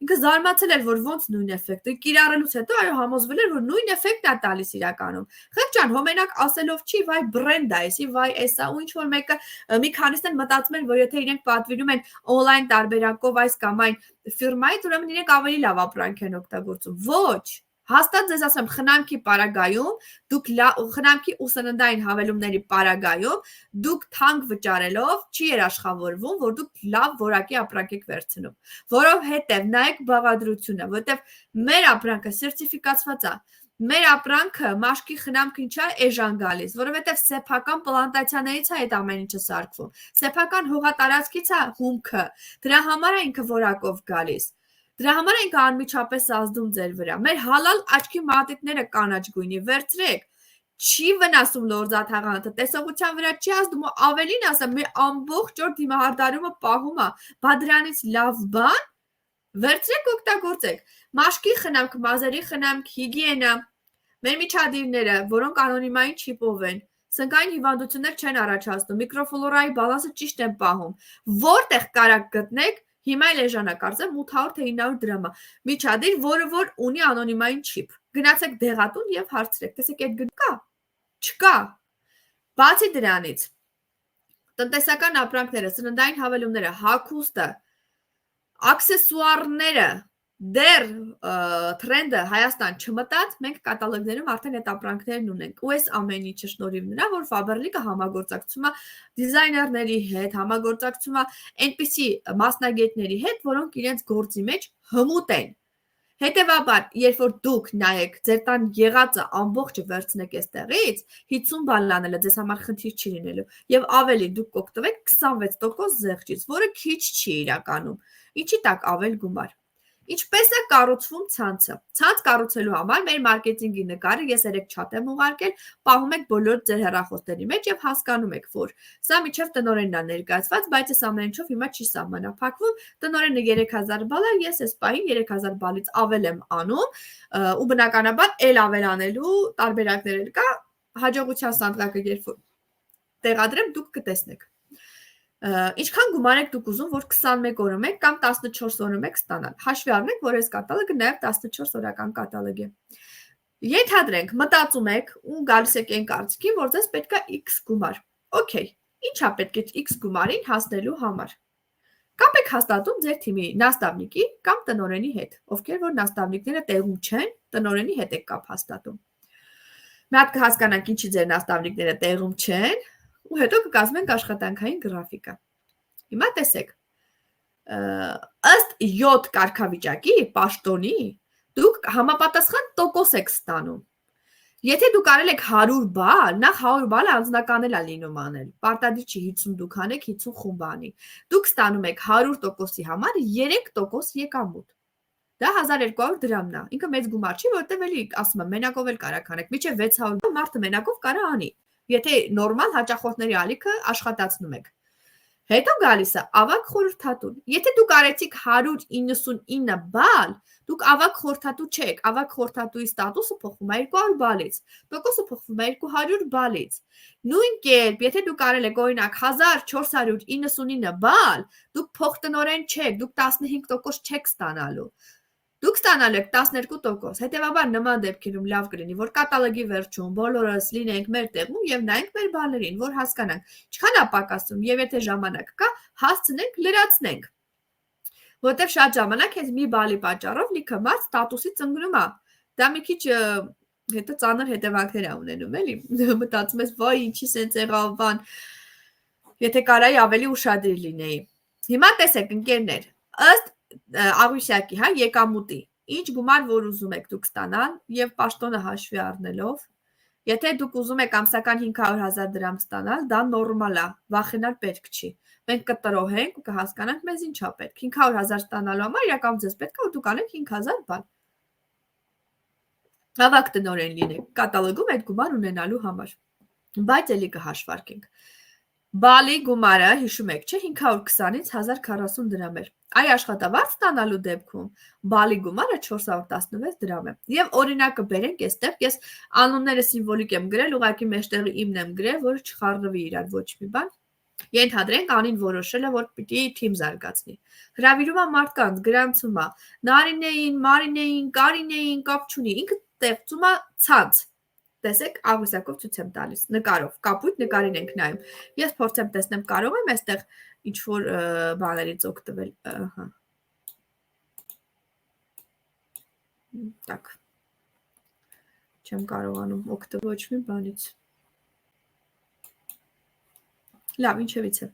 ինքը զարմացել էր, որ ոնց նույն էֆեկտը, կիրառելուց հետո այո համոզվել էր, որ նույն էֆեկտն է տալիս իրականում։ Խղճան, հոմենակ ասելով չի, վայ բրենդ է, էսի, վայ էսա, ու ինչ որ մեկը մի քանիսն են մտածում են, որ եթե իրենք պատվիրում են օնլայն տարբերակով այս կամ այն ֆիրմայից, ուրեմն իրենք ավելի լավ ապրանք են օգտագործում։ Ոչ, հաստատ ձեզ ասեմ, խնամքի պարագայում, դուք խնամքի ու սննդային հավելումների պարագայում, դուք թանկ վճարելով չի երաշխավորվում, որ դուք լավ որակի ապրանք եք վերցնում, որովհետև նայեք բաղադրությունը, որովհետև մեր ապրանքը սերտիֆիկացված է, մեր ապրանքը մաշկի խնամքը ինչա էժան գալիս, որովհետև սեփական պլանտացիաներից է այդ ամեն ինչը սարքվում, սեփական հողատարածքից է հումքը, դրա համար է ինքը որակով գալիս, դրա համար է ինքը անմիջապես ազդում ձեր վրա, մեր հալալ աչքի մատիտները կանաչ գույնի վերցրեք, չի վնասում լորձաթաղանթը, տեսողության վրա չի ազդում ու ավելին ասեմ, մի ամբողջ օր դիմահարդարումը պահում է, բա դրանից լավ բան, վերցրեք օգտագործեք, մաշկի խնամք, մազերի խնամք, հիգիենա, մեր միջադիրները, որոնք անոնիմային չիպով են, սնկային հիվանդություններ չեն առաջացնում, միկրոֆլորայի բալանսը ճիշտ են պահում, որտեղ կարաք գտնեք, հիմա էլ էժանա կարծեմ 800 թե 900 դրամ է, միջադիր, որը որ ունի անոնիմային չիպ, գնացեք դեղատուն եւ հարցրեք, տեսեք այդ գնկա, չկա, բացի դրանից, տնտեսական ապրանքները, սննդային հավելումները, հագուստը, աքսեսուարները, դեռ թրենդը Հայաստան չմտած, մենք կատալոգներում արդեն այդ ապրանքներն ունենք ու այս ամեն ինչը շնորհիվ նրա, որ Faberlic-ը համագործակցում է դիզայներների հետ, համագործակցում է այնպիսի մասնագետների հետ, որոնք իրենց գործի մեջ հմուտ են։ Հետևաբար, երբ որ դուք նայեք, ձեր տան եղածը ամբողջը վերցնեք այստեղից, 50 բան լանելը ձեզ համար խնդիր չի լինելու եւ ավելի դուք կօգտվեք 26% զեղչից, որը քիչ չի իրականում։ Ինչի տակ ավել գումար։ Ինչպես է կառուցվում ցանցը։ Ցանց կառուցելու համար մեր մարքեթինգի նկարը ես երեք չաթ եմ ուղարկել, պահում եք բոլոր ձեր հեռախոսների մեջ եւ հասկանում եք, որ սա միջև տնօրենն է ներկայացված, բայց այս ամեն ինչով հիմա չի սահմանափակվում։ Տնօրենը 3000 բալ է, ես այս պահին 3000 բալից ավել եմ անում ու բնականաբար ել ավել անելու տարբերակներ կա, հաջողության սանդղակը երբ որ տեղադրեմ, դուք կտեսնեք։ Ինչքան գումար եք դուք ուզում, որ 21 օրը մեկ կամ 14 օրը մեկ ստանալ։ Հաշվի առնենք, որ այս կատալոգը նաև 14 օրական կատալոգ է։ Ենթադրենք, մտածում եք ու գալիս եք այն կարծիքին, որ ձեզ պետք է X գումար։ Okay, ի՞նչ է պետք է X գումարին հասնելու համար։ Կապ եք հաստատում ձեր թիմի նաստավնիկի կամ տնօրենի հետ, ովքեր որ նաստավնիկները տեղում չեն, տնօրենի հետ եք կապ հաստատում։ Մի հատ կհասկանանք ինչի ձեր նաստավնիկները տեղում չեն, ու հետո կկազմենք աշխատանքային գրաֆիկը։ Հիմա տեսեք, ըստ 7 կարգավիճակի, պաշտոնի, դուք համապատասխան տոկոս եք ստանում։ Եթե դուք արել եք 100 բալ, նախ 100 բալը անձնականել է լինում անել, պարտադիր չի 50 դուք անեք, 50 խումբ անի։ Դուք ստանում եք 100%-ի համար 3% եկամուտ։ Դա 1200 դրամն է։ Ինքը մեծ գումար չի, որտեղ էլի ասում եմ, մենակով էլ կարա անեք, միջև 600 մարդը մենակով կարա անի։ Եթե նորմալ հաճախորդների ալիքը աշխատացնում եք։ Հետո գալիս է ավագ խորհրդատուն։ Եթե դուք արեցիք 199 բալ, դուք ավագ խորհրդատու չեք, ավագ խորհրդատուի ստատուսը փոխվում է 200 բալից, տոկոսը փոխվում է 200 բալից։ Նույն կերպ, եթե դուք արել եք օրինակ 1499 բալ, դուք փոխտնօրեն չեք, դուք 15% չեք ստանալու։ Դուք ստանալու եք 12%, հետևաբար նման դեպքերում լավ կլինի, որ կատալոգի վերջում բոլորս լինենք մեր տեղում եւ նայենք մեր բալերին, որ հասկանանք, ինչքան է պակասում եւ եթե ժամանակ կա, հասցնենք լրացնենք։ Որտեւ շատ ժամանակ հենց մի բալի պատճառով լիքը մարդ ստատուսի ծնգնում է։ Դա մի քիչ հետո ծանր հետևանքներ է ունենում, էլի։ Մտածում ես, վայ, ինչի սենց եղավ բան։ Եթե կարայի ավելի ուշադիր լինեի։ Հիմա տեսեք, ընկերներ, ըստ աղյուսակի, հա, եկամուտի, ինչ գումար որ ուզում եք դուք ստանալ եւ պաշտոնը հաշվի առնելով, եթե դուք ուզում եք ամսական 500,000 դրամ ստանալ, դա նորմալ է, վախենալ պետք չի։ Մենք կտրոհենք ու կհասկանանք մեզ ինչ է պետք։ 500,000 ստանալու համար իրական ձեզ պետք է որ դուք անեք 5000 բան։ Ավագ տնօրեն լինեք, կատալոգում այդ գումար ունենալու համար։ Բայց էլի կհաշվարկենք։ Բալի գումարը, հիշում եք, չէ, 520-ից 1040 դրամ էր։ Այ աշխատավարձ ստանալու դեպքում բալի գումարը 416 դրամ է։ Եվ օրինակը բերենք այստեղ, ես անունները սիմվոլիկ եմ գրել, ուղղակի մեջտեղը իմն եմ գրել, որ չխառնվի իրար ոչ մի բան։ Ենթադրենք անին որոշել է, որ պիտի թիմ զարգացնի։ Հրավիրում է մարդկանց, գրանցում է, Նարինեին, Մարինեին, Կարինեին կապ չունի, ինքը ստեղծում է ցանց։ Տեսեք, աղյուսակով ցույց եմ տալիս, նկարով, կապույտ նկարին ենք նայում։ Ես փորձեմ տեսնեմ, կարող եմ այստեղ ինչ-որ բաներից օգտվել, ահա։ Так. Չեմ կարողանում օգտվել ոչ մի բանից։ Լավ, ինչևից է։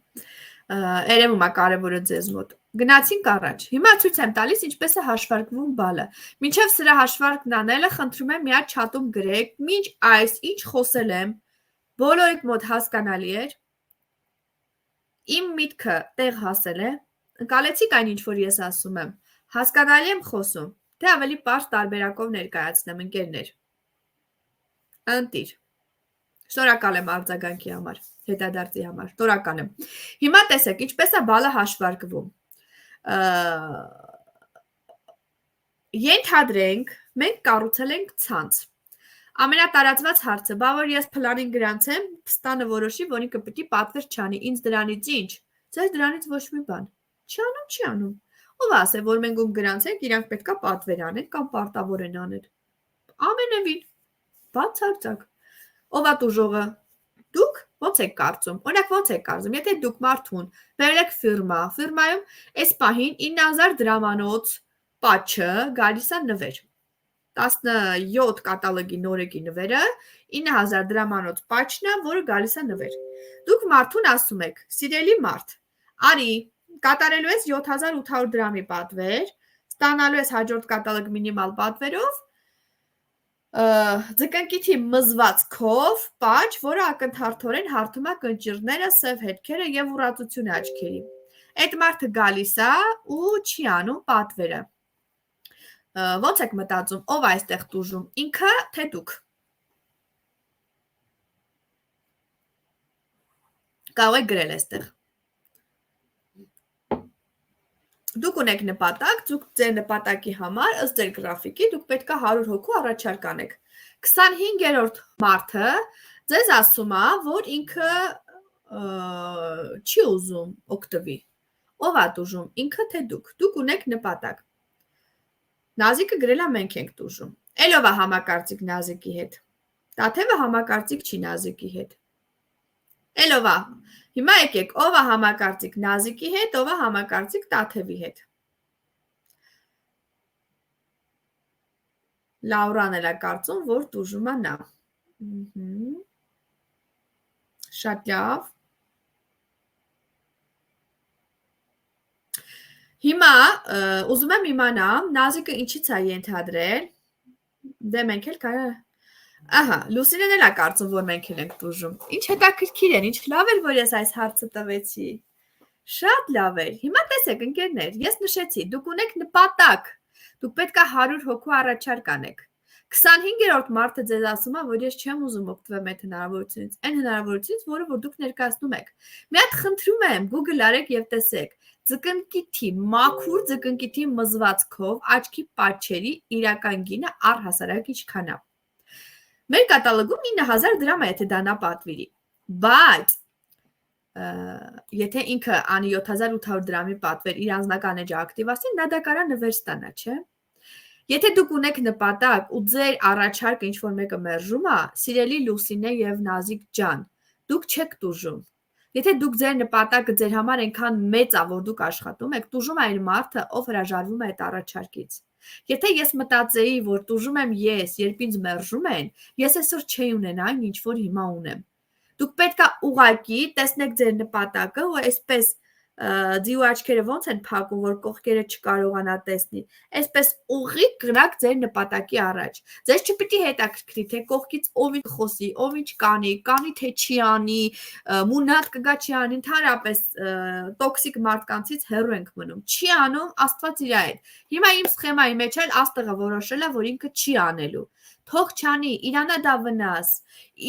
Երևում է կարևորը ձեզ մոտ։ Գնացինք առաջ։ Հիմա ցույց եմ տալիս ինչպես է հաշվարկվում բալը։ Մինչև սրա հաշվարկն անելը խնդրում եմ մի հատ չաթում գրեք, մինչ այս ինչ խոսել եմ, բոլորիդ մոտ հասկանալի էր։ Իմ միտքը տեղ հասել է։ Ընկալեցիք այն ինչ որ ես ասում եմ։ Հասկանալի եմ խոսում, թե ավելի պարզ տարբերակով ներկայացնեմ ընկերներ։ Ընտիր։ Շնորհակալ եմ արձագանքի համար, հետադարձի համար։ Շնորհակալ եմ։ Հիմա տեսեք, ինչպես է բալը հաշվարկվում։ Ենթադրենք, մենք կառուցել ենք ցանց։ Ամենատարածված հարցը, բա որ ես փլանին գրանցեմ, փստանը որոշի, որ ինքը պիտի պատվեր չանի, ինձ դրանից ինչ։ Ձեզ դրանից ոչ մի բան։ Չի անում։ Ով ասե, որ մենք ում գրանցենք, իրանք պետքա պատվեր անեն կամ պարտավոր են անել։ Ամենևին։ Բացարձակ։ Ով է տուժողը։ Դուք ո՞նց եք կարծում։ Օրինակ ո՞նց եք կարծում, եթե դուք մարդուն բերեք ֆիրմա, ֆիրմայում այս պահին 9000 դրամանոց պատճը գալիս է նվեր։ 17 կատալոգի նորեկի նվերը 9000 դրամանոց պատճն է, որը գալիս է նվեր։ Դուք մարդուն ասում եք. «Սիրելի մարդ, արի, կատարելու ես 7800 դրամի պատվեր, ստանալու ես հաջորդ կատալոգ մինիմալ պատվերով ձկնկիթի մզվածքով պատճ, որը ակնթարթորեն հարթում է կնճիռները, սև հետքերը եւ ուռածությունը աչքերի։ Այդ մարդը գալիս է ու չի անում պատվերը։ Ոնց եք մտածում, ով է այստեղ տուժում, ինքը թե դուք։ Կարող եք գրել այստեղ։ Դուք ունեք նպատակ, դուք ձեր նպատակի համար, ըստ ձեր գրաֆիկի, դուք պետք է 100 հոգու առաջարկ անեք։ 25-րդ մարդը ձեզ ասում է, որ ինքը չի ուզում օգտվի։ Ով է տուժում, ինքը թե դուք։ Դուք ունեք նպատակ։ Նազիկը գրել է մենք ենք տուժում։ Էլով է համակարծիք Նազիկի հետ։ Տաթևը համակարծիք չի Նազիկի հետ։ Էլով է։ Հիմա եկեք, ով է համակարծիք Նազիկի հետ, ով է համակարծիք Տաթևի հետ։ Լաուրան էլ է կարծում, որ տուժում է նա։ Շատ լավ։ Հիմա ուզում եմ իմանամ, Նազիկը ինչից է ենթադրել։ Դե մենք էլ կարա։ Ահա, Լուսինեն էլ է կարծում, որ մենք էլ ենք տուժում։ Ինչ հետաքրքիր են, ինչ լավ էր, որ ես այս հարցը տվեցի։ Շատ լավ էր։ Հիմա տեսեք, ընկերներ, ես նշեցի, դուք ունեք նպատակ։ Դուք պետք է 100 հոգու առաջարկ անեք։ 25-րդ մարդը ձեզ ասում է, որ ես չեմ ուզում օգտվեմ այդ հնարավորությունից, այն հնարավորությունից, որը որ դուք ներկայացնում եք։ Մի հատ խնդրում եմ, Google արեք եւ տեսեք։ Ձկնկիթի, մաքուր ձկնկիթի մզվածքով աչքի պատճերի իրական գինը առհասարակ ինչքան է։ Մեր կատալոգում 9000 դրամ է, եթե դա նա պատվիրի, բայց եթե ինքը անի 7800 դրամի պատվեր իր անձնական էջը ակտիվացնի, նա դա կարա նվեր ստանա, չէ՞։ Եթե դուք ունեք նպատակ ու ձեր առաջարկը ինչ-որ մեկը մերժում է, սիրելի Լուսինե եւ Նազիկ ջան, դուք չեք տուժում։ Եթե դուք ձեր նպատակը ձեր համար այնքան մեծ է, որ դուք աշխատում եք, տուժում է այն մարդը, ով հրաժարվում է այդ առաջարկից։ Եթե ես մտածեի, որ տուժում եմ ես, երբ ինձ մերժում են, ես այսօր չէի ունենա այն, ինչ որ հիմա ունեմ։ Դուք պետք է ուղղակի տեսնեք ձեր նպատակը ու այսպես ձիու աչքերը ոնց են փակում, որ կողքերը չկարողանա տեսնի։ Այսպես ուղիղ գնաք ձեր նպատակի առաջ։ Ձեզ չպիտի հետաքրքրի, թե կողքից ով ինչ խոսի, ով ինչ կանի թե չի անի, մունատ կգա չի անի, ընդհանրապես տոքսիկ մարդկանցից հեռու ենք մնում։ Չի անում, Աստված իր հետ։ Հիմա իմ սխեմայի մեջ էլ Աստղը որոշել է, որ ինքը չի անելու։ Թող չանի, իրանա դա վնաս։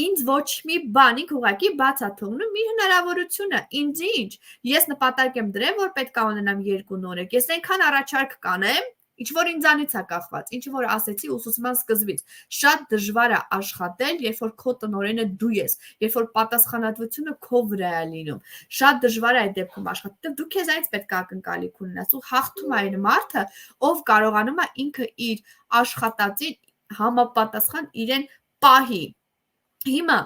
Ինձ ոչ մի բան, ինք ուղղակի բաց է թողնում իր հնարավորությունը։ Ինձ ինչ։ Ես նպատակ եմ դրել, որ պետք է ունենամ 2 նորեկ։ Ես այնքան առաջարկ կանեմ, Ինչ որ ինձանից է կախված, ինչ որ ասեցի ուսուցման սկզբից, շատ դժվար է աշխատել, երբ որ քո տնօրենը դու ես, երբ որ պատասխանատվությունը քո վրա է լինում։ Շատ դժվար է այդ դեպքում աշխատել, դու քեզ այնց պետք է ակնկալիք ունենաս ու հաղթում է այն մարդը, ով կարողանում է ինքը իր աշխատածին համապատասխան իրեն պահի։ Հիմա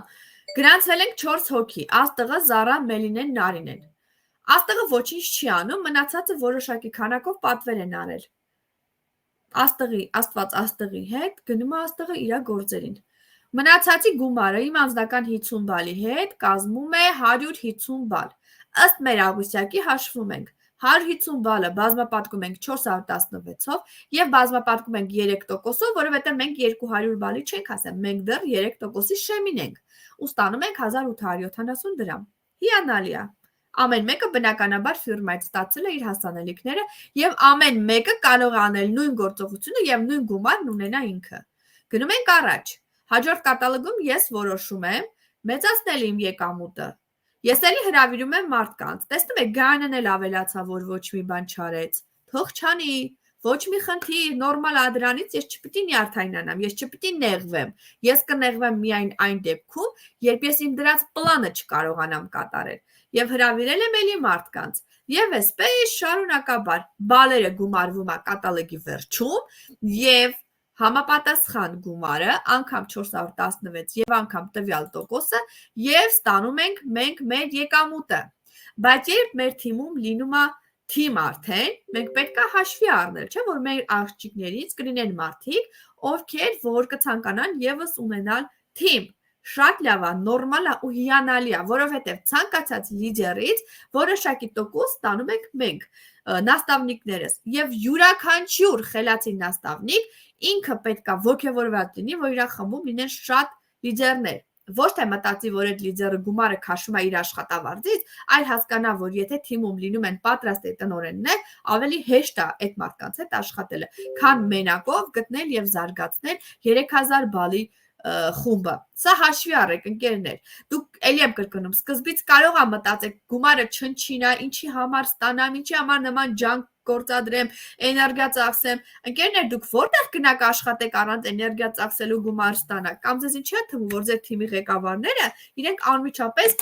գրանցել ենք 4 հոգի, Աստղը, Զարա, Մելինեն, Նարինեն։ Աստղը ոչինչ չի անում, մնացածը որոշակի քանակով պատվեր են արել։ Աստված Աստղի հետ գնում է Աստղը իր գործերին։ Մնացածի գումարը իմ անձնական 50 բալի հետ կազմում է 150 բալ։ Ըստ մեր Աղյուսակի հաշվում ենք 150 բալը բազմապատկում ենք 416-ով եւ բազմապատկում ենք 3%-ով, որովհետեւ մենք 200 բալի չենք ասեմ, մենք դեռ 3%-ի շեմին ենք ու ստանում ենք 1870 դրամ։ Հիանալի է։ Ամեն մեկը բնականաբար ֆիրմայից ստացել է իր հասանելիքները եւ ամեն մեկը կարող է անել նույն գործողությունը եւ նույն գումարն ունենա ինքը։ Գնում ենք առաջ։ Հաջորդ կատալոգում ես որոշում եմ մեծացնել իմ եկամուտը։ Ես էլի հրավիրում եմ մարդկանց։ Տեսնում եք, Գայանն էլ ավելացավ, որ ոչ մի բան չարեց։ Թող չանի, ոչ մի խնդիր, նորմալ է դրանից ես չպիտի նյարդայնանամ, ես չպիտի նեղվեմ։ Ես կնեղվեմ միայն այն դեպքում, երբ ես իմ դրած պլանը չկարողանամ կատարել։ Եվ հրավիրել եմ էլի մարդկանց։ Եվ այսպես շարունակաբար բալերը գումարվում է կատալոգի վերջում եւ համապատասխան գումարը անգամ 416 եւ անգամ տվյալ տոկոսը եւ ստանում ենք մենք մեր եկամուտը։ Բայց երբ մեր թիմում լինում է թիմ արդեն, մենք պետք է հաշվի առնել, չէ՞ որ մեր աղջիկներից կլինեն մարդիկ, ովքեր որ կցանկանան եւս ունենալ թիմ։ Շատ լավ է, նորմալ է ու հիանալի է, որովհետև ցանկացած լիդերից որոշակի տոկոս ստանում ենք մենք, նաստավնիկներս, եւ յուրաքանչյուր խելացի նաստավնիկ ինքը պետք է ոգևորված լինի, որ իր խմբում լինեն շատ լիդերներ։ Ոչ թե մտածի, որ այդ լիդերը գումարը քաշում է իր աշխատավարձից, այլ հասկանա, որ եթե թիմում լինում են պատրաստ տնօրեններ, ավելի հեշտ է այդ մարդկանց հետ աշխատելը, քան մենակով գտնել եւ զարգացնել 3000 բալի խումբը։ Սա հաշվի առեք, ընկերներ։ Դուք էլի եմ կրկնում, սկզբից կարող է մտածեք գումարը չնչին է, ինչի համար ստանամ, ինչի համար նման ջանք գործադրեմ, էներգիա ծախսեմ։ Ընկերներ, դուք որտեղ գնաք աշխատեք առանց էներգիա ծախսելու գումար ստանաք։ Կամ ձեզ ինչի՞ է թվում, որ ձեր թիմի ղեկավարները իրենք անմիջապես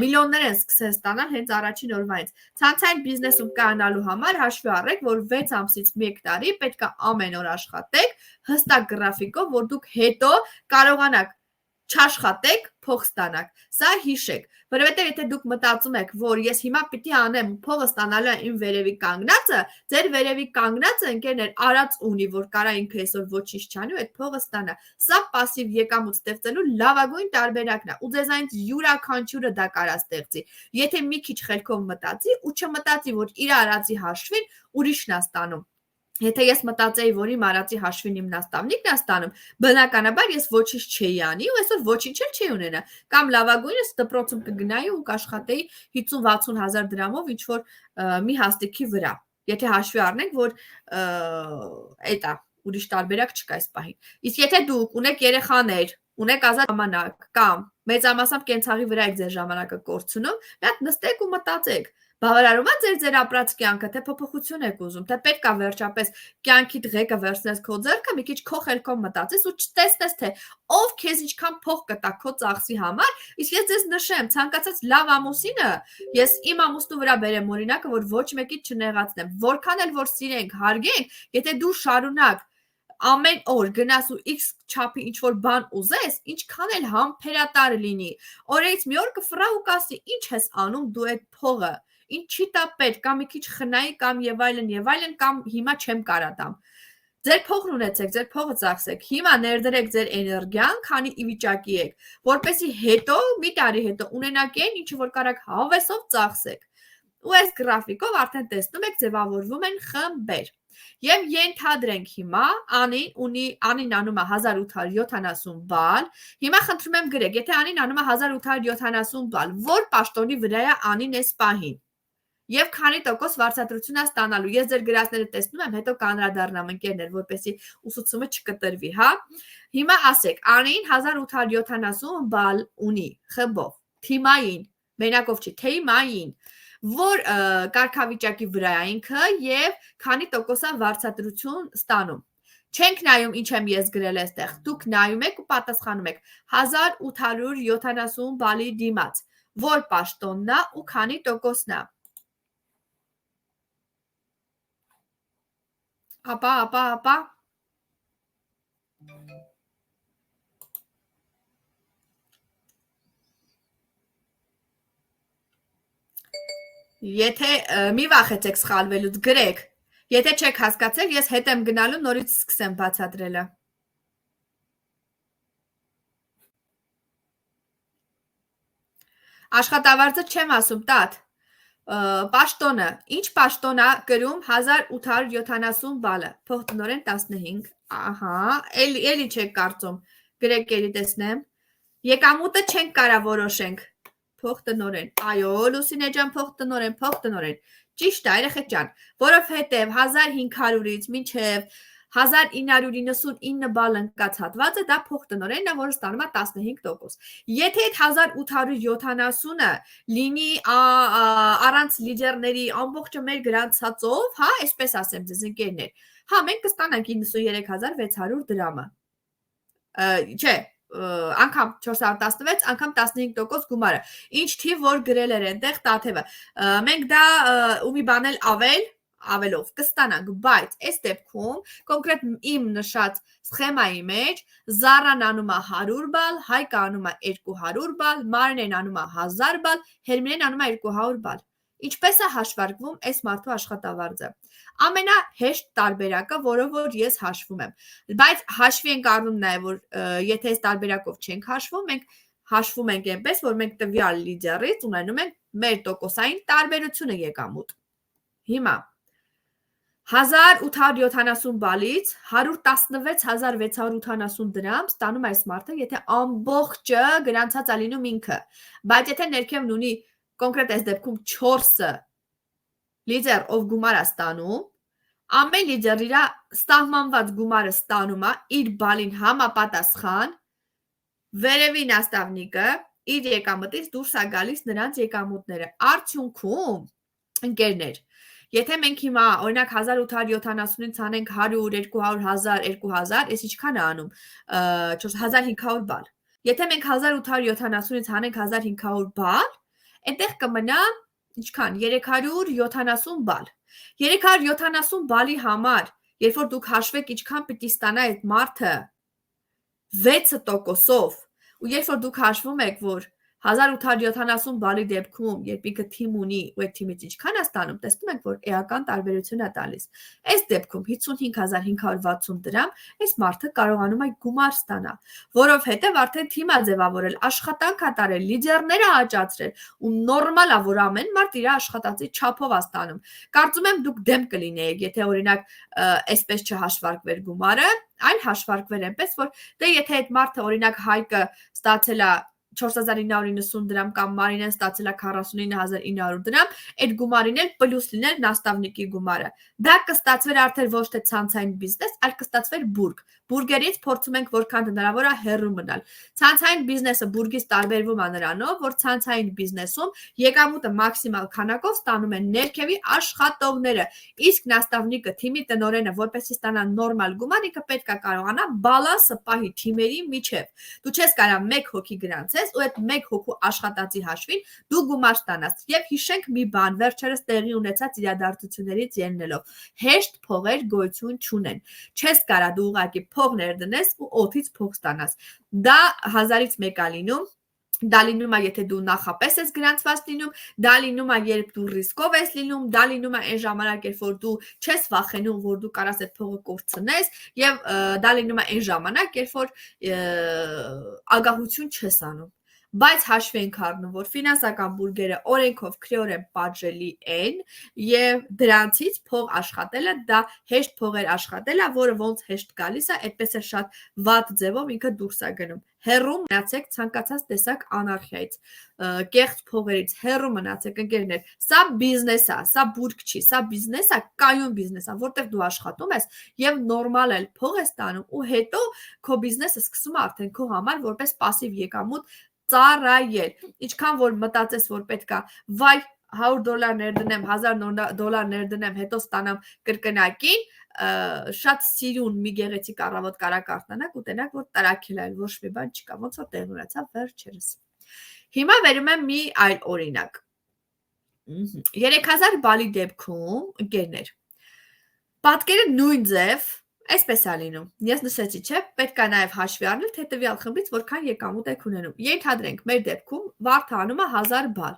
միլիոններ են սկսել ստանալ հենց առաջին օրվանից։ Ցանցային բիզնեսում կայանալու համար հաշվի առեք, որ 6 ամսից 1 տարի պետք է ամեն օր աշխատեք հստակ գրաֆիկով, որ դուք հետո կարողանաք չաշխատեք, փող ստանաք։ Սա հիշեք, որովհետև եթե դուք մտածում եք, որ ես հիմա պիտի անեմ, փողը ստանալու է իմ վերևի կանգնածը, ձեր վերևի կանգնածը ընկերներ արած ունի, որ կարա ինքը այսօր ոչինչ չանի ու այդ փողը ստանա։ Սա пассив եկամուտ ստեղծելու լավագույն տարբերակն է ու ձեզանից յուրաքանչյուրը դա կարա ստեղծի։ Եթե մի քիչ խելքով մտածի ու չմտածի, որ իր արածի հաշվին ուրիշն է ստանում։ Եթե ես մտածեի, որ իմ արածի հաշվին իմ նաստավնիկն է ստանում, բնականաբար ես ոչինչ չէի անի ու այսօր ոչինչ էլ չի ունենա։ Կամ լավագույնս դպրոցում կգնայի ու կաշխատեի 50-60 հազար դրամով ինչ-որ մի հաստիքի վրա։ Եթե հաշվի առնենք, որ այդ է, ուրիշ տարբերակ չկա այս պահին։ Իսկ եթե դուք ունեք երեխաներ, ունեք ազատ ժամանակ կամ մեծամասամբ կենցաղի վրա եք ձեր ժամանակը կորցնում, մի հատ նստեք ու մտածեք, բավարարում է ձեր ապրած կյանքը, թե փոփոխություն եք ուզում, թե պետք է վերջապես կյանքիդ ղեկը վերցնես քո ձեռքը, մի քիչ քո խելքով մտածես ու չտեսնես, թե ով քեզ ինչքան փող կտա քո ծախսի համար, իսկ ես ձեզ նշեմ, ցանկացած լավ ամուսինը, ես իմ ամուսնու վրա բերեմ օրինակը, որ ոչ մեկից չնեղացնեմ, որքան էլ որ սիրենք, հարգենք, եթե դու շարունակ ամեն օր գնաս ու X չափի ինչ որ բան ուզես, ինչքան էլ համբերատար լինի, օրերից մի օր կֆռա ու կասի, ինչ ես անում դու այդ փողը, ինչի տա պետք, կամ մի քիչ խնայի կամ եւ այլն, կամ հիմա չեմ կարա տամ։ Ձեր փողն ունեցեք, ձեր փողը ծախսեք, հիմա ներդրեք ձեր էներգիան, քանի ի վիճակի եք, որպեսզի հետո, մի տարի հետո ունենաք այն, ինչը որ կարաք հավեսով ծախսեք։ Ու այս գրաֆիկով արդեն տեսնում եք ձևավորվում են խմբեր։ Եվ ենթադրենք հիմա Անին անում է 1870 բալ, հիմա խնդրում եմ գրեք, եթե Անին անում է 1870 բալ, որ պաշտոնի վրա է Անին այս պահին, եւ քանի տոկոս վարձատրություն է ստանալու, ես ձեր գրածները տեսնում եմ, հետո կանրադառնամ ընկերներ, որպեսզի ուսուցումը չկտրվի, հա։ Հիմա ասեք, Անին 1870 բալ ունի խմբով, թիմային, մենակով չի, թիմային, որ կարգավիճակի վրա է ինքը եւ քանի տոկոսա վարձատրություն ստանում։ Չենք նայում ինչ եմ ես գրել այստեղ։ Դուք նայում եք ու պատասխանում եք 1870 բալի դիմաց, որ պաշտոնն է ու քանի տոկոսն է։ Ապա Եթե մի վախեցեք սխալվելուց, գրեք։ Եթե չեք հասկացել, ես հետ եմ գնալու, նորից սկսեմ բացատրելը։ Աշխատավարձը չեմ ասում, տատ։ Պաշտոնը, ինչ պաշտոն է կրում 1870 բալը, փոխտնօրեն 15, ահա, էլի չեք կարծում, գրեք էլի տեսնեմ, եկամուտը չենք կարա որոշենք, փոխտնօրեն, այո, Լուսինե ջան, փոխտնօրեն, ճիշտ է, երեխեք ջան, որովհետև 1500-ից մինչև 1999 բալ ընկած հատվածը դա փոխտնօրենն է, որը ստանում է 15%։ Եթե այդ 1870-ը լինի առանց լիդերների ամբողջը մեր գրանցածով, հա, այսպես ասեմ ձեզ ընկերներ, հա, մենք կստանանք 93600 դրամը։ Չէ, անգամ 416, անգամ 15% գումարը։ Ինչ թիվ որ գրել էր այնտեղ Տաթևը։ Մենք դա ու մի բան էլ ավելով կստանանք, բայց այս դեպքում կոնկրետ իմ նշած սխեմայի մեջ Զարան անում է 100 բալ, Հայկը անում է 200 բալ, Մարինեն անում է 1000 բալ, Հերմինեն անում է 200 բալ։ Ինչպես է հաշվարկվում այս մարդու աշխատավարձը։ Ամենահեշտ տարբերակը, որով որ ես հաշվում եմ։ Բայց հաշվի ենք առնում նաև, որ եթե այս տարբերակով չենք հաշվում, մենք հաշվում ենք այնպես, որ մենք տվյալ լիդերից ունենում ենք մեր տոկոսային տարբերությունը եկամուտ։ Հիմա 1870 բալից 116680 դրամ ստանում այս մարդը, եթե ամբողջը գրանցած է լինում ինքը, բայց եթե ներքևն ունի կոնկրետ այս դեպքում 4-ը լիդեր ով գումար է ստանում, ամեն լիդեր իր սահմանված գումարը ստանում է իր բալին համապատասխան, վերևի նաստավնիկը իր եկամտից դուրս է գալիս նրանց եկամուտները։ Արդյունքում, ընկերներ, եթե մենք հիմա օրինակ 1870-ից անենք 100, 200, 1000, 2000, այս ինչքան է անում 1500 բալ։ Եթե մենք 1870-ից անենք 1500 բալ, այնտեղ կմնա ինչքան 370 բալ։ 370 բալի համար, երբ որ դուք հաշվեք ինչքան պիտի ստանա այդ մարդը 6%-ով, ու երբ որ դուք հաշվում եք, որ 1870 բալի դեպքում, երբ ինքը թիմ ունի ու այդ թիմից ինչքան է ստանում, տեսնում եք, որ էական տարբերություն է տալիս։ Այս դեպքում 55560 դրամ այս մարդը կարողանում է գումար ստանա, որովհետև արդեն թիմ է ձևավորել, աշխատանք է տարել, լիդերներ է աճացրել ու նորմալ է, որ ամեն մարդ իր աշխատածի չափով է ստանում։ Կարծում եմ դուք դեմ կլինեիք, եթե օրինակ այսպես չհաշվարկվեր գումարը, այլ հաշվարկվեր այնպես, որ դե եթե այդ մարդը օրինակ Հայկը ստացել է 4990 դրամ կամ Մարինեն ստացել է 49900 դրամ, այդ գումարին էլ պլյուս լիներ նաստավնիկի գումարը։ Դա կստացվեր արդեն ոչ թե ցանցային բիզնես, այլ կստացվեր բուրգ։ Բուրգերից փորձում ենք որքան հնարավոր է հեռու մնալ։ Ցանցային բիզնեսը բուրգից տարբերվում է նրանով, որ ցանցային բիզնեսում եկամուտը մաքսիմալ քանակով ստանում են ներքևի աշխատողները, իսկ նաստավնիկը, թիմի տնօրենը, որպեսզի ստանա նորմալ գումար, ինքը պետք է կարողանա բալանսը պահի թիմերի միջև։ Դու չես կարող մեկ հոգի գրանցես ու այդ մեկ հոգու աշխատածի հաշվին դու գումար ստանաս։ Եվ հիշենք մի բան, վերջերս տեղի ունեցած իրադարձություններից ելնելով, հեշտ փողեր գոյություն չունեն։ Չես կարող դու ուղղակի փող ներդնես ու օդից փող ստանաս։ Դա 1000-ից մեկ է լինում։ Դա լինում է, եթե դու նախապես ես գրանցված լինում, դա լինում է, երբ դու ռիսկով ես լինում, դա լինում է այն ժամանակ, երբ որ դու չես վախենում, որ դու կարաս այդ փողը կորցնես, եւ դա լինում է այն ժամանակ, երբ որ ագահություն չես անում։ Բայց հաշվի ենք առնում, որ ֆինանսական բուրգերը օրենքով քրեորեն պատժելի են եւ դրանցից փող աշխատելը դա հեշտ փողեր աշխատելը, որը ոնց հեշտ գալիս է, այդպես է շատ վատ ձևով ինքը դուրս է գնում։ Հերրու մնացեք ցանկացած տեսակ անարխիայից, կեղծ փողերից հերրու մնացեք ընկերներ։ Սա բիզնես է, սա բուրգ չի, սա բիզնես է, կայուն բիզնես է, որտեղ դու աշխատում ես եւ նորմալ էլ փող ես ստանում ու հետո քո բիզնեսը սկսում է արդեն քո համար որպես пассив եկամուտ ծառայել։ Ինչքան որ մտածես, որ պետքա վայ $100 ներդնեմ, $1000 ներդնեմ, հետո ստանամ կրկնակին, շատ սիրուն մի գեղեցիկ առավոտ կարա կարդանաք ու տենաք, որ տրաքել այլ ոչ մի բան չկա, ոնց որ տեղ ունեցավ վերջերս։ Հիմա վերում եմ մի այլ օրինակ։ 3000 բալի դեպքում, ընկերներ, պատկերը նույն ձև, այսպես է լինում։ Ես նշեցի, չէ, պետք է նաև հաշվի առնել, թե տվյալ խմբից որքան եկամուտ եք ունենում։ Ենթադրենք, մեր դեպքում վարդը անում է 1000 բալ։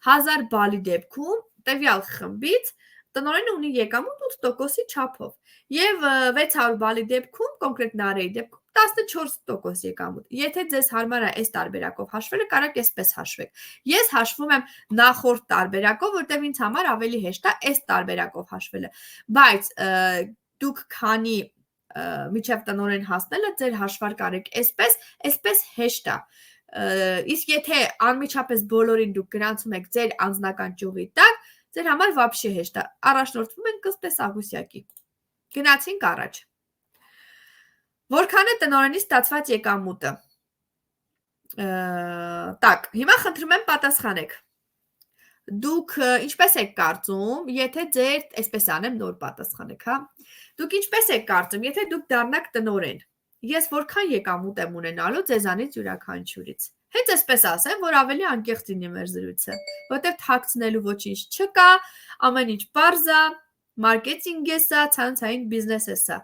1000 բալի դեպքում տվյալ խմբից տնօրենը ունի եկամուտ 8%-ի չափով։ Եվ 600 բալի դեպքում, կոնկրետ Նարեի դեպքում 14% եկամուտ։ Եթե ձեզ հարմար է այս տարբերակով հաշվելը, կարաք այսպես հաշվեք։ Ես հաշվում եմ նախորդ տարբերակով, որտեղ ինձ համար ավելի հեշտ է այս տարբերակով հաշվելը։ Բայց դուք քանի միջև տնօրեն հասնելը ձեր հաշվարկ արեք այսպես հեշտ է։ Իսկ եթե անմիջապես բոլորին դուք գրանցում եք ձեր անձնական ճյուղի տակ, ձեր համար вообще հեշտ է։ Առաջնորդվում ենք ըստ աղյուսակի։ Գնացինք առաջ։ Որքան է տնօրենի ստացված եկամուտը։ Так, հիմա խնդրում եմ պատասխանեք։ Դուք ինչպես եք կարծում, եթե ձեր, այսպես անեմ, նոր պատասխանեք, հա։ Դուք ինչպես եք կարծում, եթե դուք դառնաք տնօրեն, ես որքան եկամուտ եմ ունենալու ձեզանից յուրաքանչյուրից։ Հենց այսպես ասեմ, որ ավելի անկեղծ լինի մեր զրույցը, որտեղ թաքցնելու ոչինչ չկա, ամեն ինչ պարզ է, մարքեթինգ է սա, ցանցային բիզնես է սա։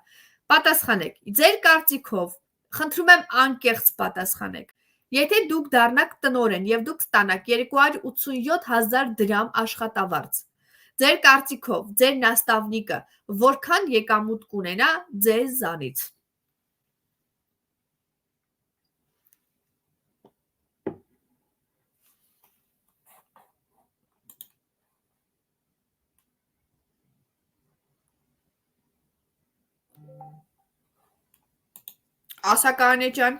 Պատասխանեք, ձեր կարծիքով, խնդրում եմ անկեղծ պատասխանեք։ Եթե դուք դառնաք տնօրեն եւ դուք ստանաք 287,000 դրամ աշխատավարձ, ձեր կարծիքով, ձեր նաստավնիկը որքան եկամուտ կունենա ձեզանից։ Ասա Կանե ջան։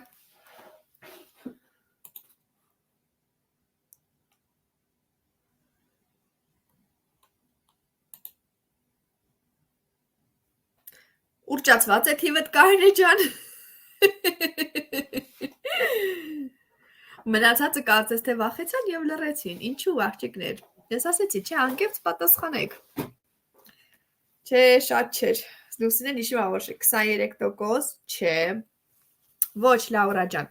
Ուռճացված է թիվդ Կանե ջան։ Մնացածը կարծես թե վախեցան եւ լռեցին։ Ինչու աղջիկներ։ Ես ասեցի, չէ, անկեղծ պատասխանեք։ Չէ, շատ չէր։ Լուսինեն հիշում է, որ 23%, չէ։ Ոչ, Լաուրա ջան։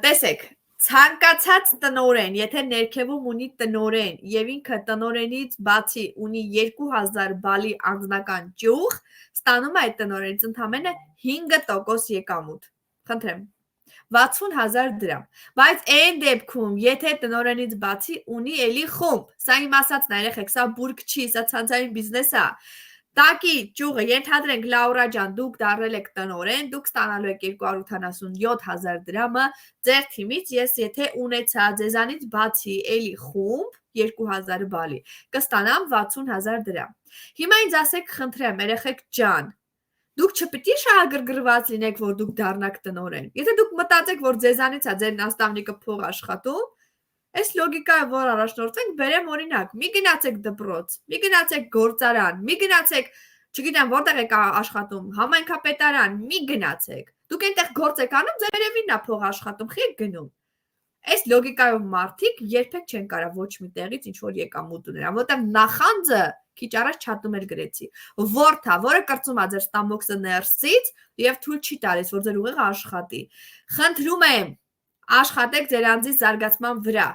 Տեսեք, ցանկացած տնօրեն, եթե ներքևում ունի տնօրեն եւ ինքը տնօրենից բացի ունի 2000 բալի անձնական ճյուղ, ստանում է այդ տնօրենից ընդամենը 5% եկամուտ։ Խնդրեմ։ 60,000 դրամ։ Բայց այն դեպքում, եթե տնօրենից բացի ունի էլի խումբ, սա իմ ասածն է, երեխեք, սա բուրգ չի, սա ցանցային բիզնես է։ Տակի ճյուղը, ենթադրենք Լաուրա ջան, դուք դառել եք տնօրեն, դուք ստանալու եք 287,000 դրամը ձեր թիմից, ես եթե ունեցա ձեզանից բացի էլի խումբ 2000 բալի, կստանամ 60,000 դրամ։ Հիմա ինձ ասեք, խնդրեմ, երեխեք ջան, դուք չպիտի շահագրգռված լինեք, որ դուք դառնաք տնօրեն։ Եթե դուք մտածեք, որ ձեզանից է ձեր նաստավնիկը փող աշխատում, այս լոգիկայով որ առաջնորդվենք, բերեմ օրինակ, մի գնացեք դպրոց, մի գնացեք գործարան, մի գնացեք, չգիտեմ, որտեղ եք աշխատում, համայնքապետարան, մի գնացեք։ Դուք այնտեղ գործ եք անում, ձերևին է փող աշխատում, խի եք գնում։ Այս լոգիկայով մարդիկ երբեք չեն կարող ոչ մի տեղից ինչ որ եկամուտ ունենալ, որտեղ նախանձը քիչ առաջ չաթում էլ գրեցի։ Որդա, որը կրծում է ձեր ստամոքսը ներսից եւ թույլ չի տալիս, որ ձեր ուղեղը աշխատի։ Խնդրում եմ, աշխատեք ձեր անձի զարգացման վրա։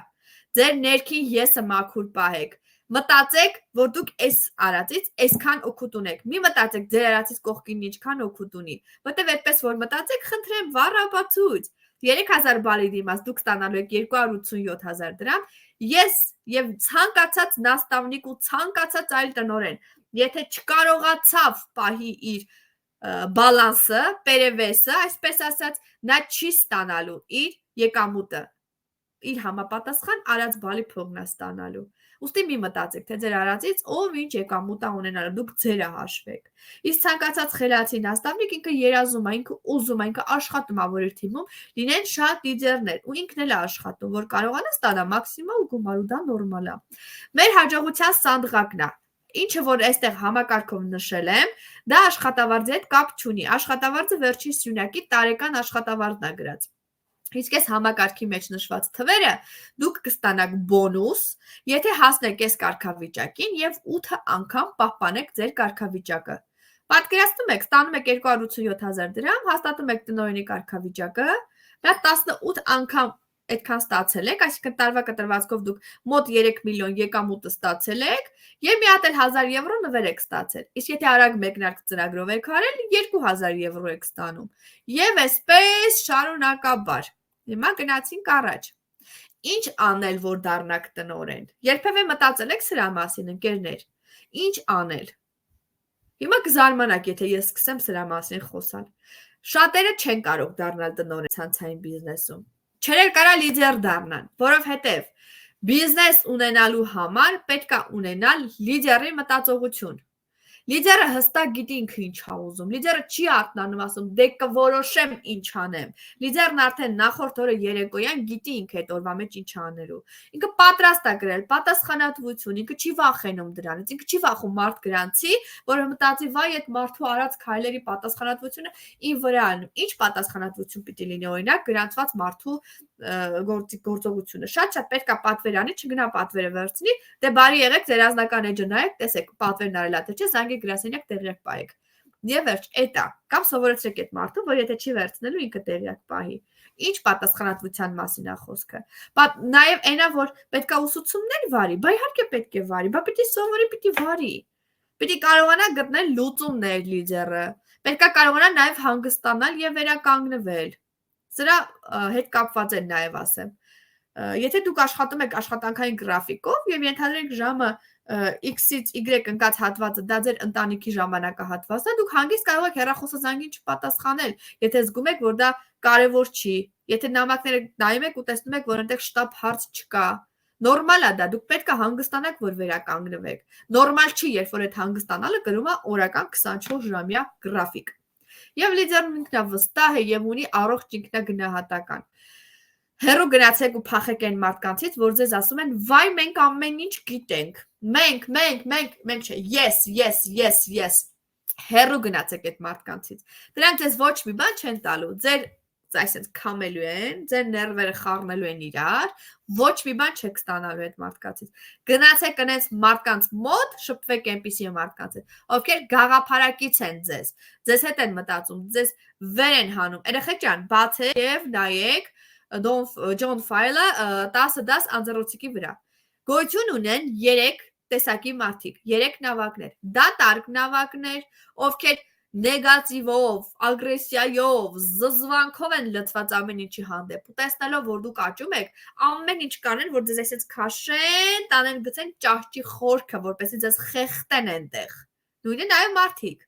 Ձեր ներքին եսը մաքուր պահեք։ Մտածեք, որ դուք այս արածից այսքան օգուտ ունեք։ Մի մտածեք ձեր արածից կողքին ինչքան օգուտ ունի, որտեվ այդպես որ մտածեք, խնդրեմ, վառապացույց 3000 բալի դիմաց դուք ստանալու եք 287,000 դրամ, ես եւ ցանկացած նաստավնիկ ու ցանկացած այլ տնօրեն, եթե չկարողացավ պահի իր բալանսը, պերևեսը, այսպես ասած, նա չի ստանալու իր եկամուտը, իր համապատասխան արած բալի փողն է ստանալու։ Ուստի մի մտածեք, թե ձեր արածից ով ինչ եկամուտ է ունենալու, դուք ձերը հաշվեք։ Իսկ ցանկացած խելացի նաստավնիկ ինքը երազում է, ինքը ուզում է, ինքը աշխատում է, որ իր թիմում լինեն շատ լիդերներ, ու ինքն էլ է աշխատում, որ կարողանա ստանալ մաքսիմալ գումար, ու դա նորմալ է։ Մեր հաջողության սանդղակն է։ Ինչը որ այստեղ համակարգով նշել եմ, դա աշխատավարձի հետ կապ չունի։ Աշխատավարձը վերջին սյունակի տարեկան աշխատավարձն է գրած։ Իսկ այս համակարգի մեջ նշված թվերը դուք կստանաք բոնուս, եթե հասնեք այս կարգավիճակին եւ 8 անգամ պահպանեք ձեր կարգավիճակը։ Պատկերացնում եք, ստանում եք 287,000 դրամ, հաստատում եք տնօրենի կարգավիճակը, դա 18 անգամ այդքան ստացել եք, այսինքն տարվա կտրվածքով դուք մոտ 3 միլիոն եկամուտը ստացել եք եւ մի հատ էլ 1000 եվրո նվեր եք ստացել։ Իսկ եթե արագ մեկնարկ ծրագրով եք արել, 2000 եվրո եք ստանում։ Եվ այսպես շարունակաբար։ Հիմա գնացինք առաջ։ Ինչ անել, որ դառնաք տնօրեն։ Երբևէ մտածել եք սրա մասին, ընկերներ։ Ինչ անել։ Հիմա կզարմանաք, եթե ես սկսեմ սրա մասին խոսալ։ Շատերը չեն կարող դառնալ տնօրեն ցանցային բիզնեսում։ Չերեր կարա լիդեր դառնան, որովհետև բիզնես ունենալու համար պետք է ունենալ լիդերի մտածողություն։ Լիդերը հստակ գիտի ինքը ինչ ա ուզում։ Լիդերը չի արթնանում ասում, դե կորոշեմ ինչ անեմ։ Լիդերն արդեն նախորդ օրը երեկոյան գիտի ինքը այդ օրվա մեջ ինչ անելու։ Ինքը պատրաստ է գրել պատասխանատվություն, ինքը չի վախենում դրանից, ինքը չի վախում մարդ գրանցի, որը մտածի, վայ, այդ մարդու արած քայլերի պատասխանատվությունը իմ վրա է։ Ինչ պատասխանատվություն պիտի լինի, օրինակ, գրանցված մարդու գործողությունը։ Շատ պետք է պատվեր անի, չգնա պատվերը վերցնի, դե բարի եղեք, ձեր անձնական էջը նայեք, տեսեք, պատվերն արել է թե չէ, զանգի գրասենյակ տեղյակ պահեք։ Եվ վերջ, էտա, կամ սովորեցրեք այդ մարդու, որ եթե չի վերցնելու, ինքը տեղյակ պահի։ Ինչ պատասխանատվության մասին է խոսքը։ Նաև այնա, որ պետք է ուսուցումներ վարի, բա իհարկե պետք է վարի, բա պիտի սովորի, պիտի վարի։ Պիտի կարողանա գտնել լուծումներ լիդերը։ Պետք է կարողանա նաև հանգստանալ եւ վերականգնվել։ Սրա հետ կապված են նաև ասեմ։ Եթե դուք աշխատում եք աշխատանքային գրաֆիկով եւ ենթադրենք ժամը X-ից Y ընկած հատվածը դա ձեր ընտանիքի ժամանակահատվածն է, դուք հանգիստ կարող եք հեռախոսազանգին չպատասխանել, եթե զգում եք, որ դա կարևոր չի, եթե նամակները նայում եք ու տեսնում եք, որ այնտեղ շտապ հարց չկա, նորմալ է դա, դուք պետք է հանգստանաք, որ վերականգնվեք։ Նորմալ չի, երբ որ այդ հանգստանալը գրում է օրական 24 ժամյա գրաֆիկ։ Եվ լիդերն ինքնավստահ է եւ ունի առողջ ինքնագնահատական։ Հերո գնացեք ու փախեք այն մարդկանցից, որ ձեզ ասում են, վայ, մենք ամեն ինչ գիտենք։ Մենք չէ, yes։ Հերո գնացեք այդ մարդկանցից։ Դրանք ձեզ ոչ մի բան չեն տալու։ Ձեր այսպես քամելու են, ձեր ներվերը խառնելու են իրար, ոչ մի բան չեք ստանալու այդ մարդկանցից։ Գնացեք այնց մարդկանց մոտ, շփվեք այնպիսի մարդկանց հետ, ովքեր գաղափարակից են ձեզ։ Ձեզ հետ են մտածում, ձեզ վեր են հանում։ Երեխեք ջան, բացեք եւ նայեք John File-ը 10-10 անձեռոցիկի վրա։ Գոյություն ունեն 3 տեսակի մարդիկ, 3 նավակներ։ Դատարկ նավակներ, ովքեր նեգատիվով, ագրեսիայով, զզվանքով են լցված ամեն ինչի հանդեպ։ Ու տեսնելով, որ դուք աճում եք, ամեն ինչ կանեն, որ ձեզ այսպես քաշեն, տանեն գցեն ճահճի խորքը, որպեսզի ձեզ խեղտեն այնտեղ։ Նույնը նաև մարդիկ։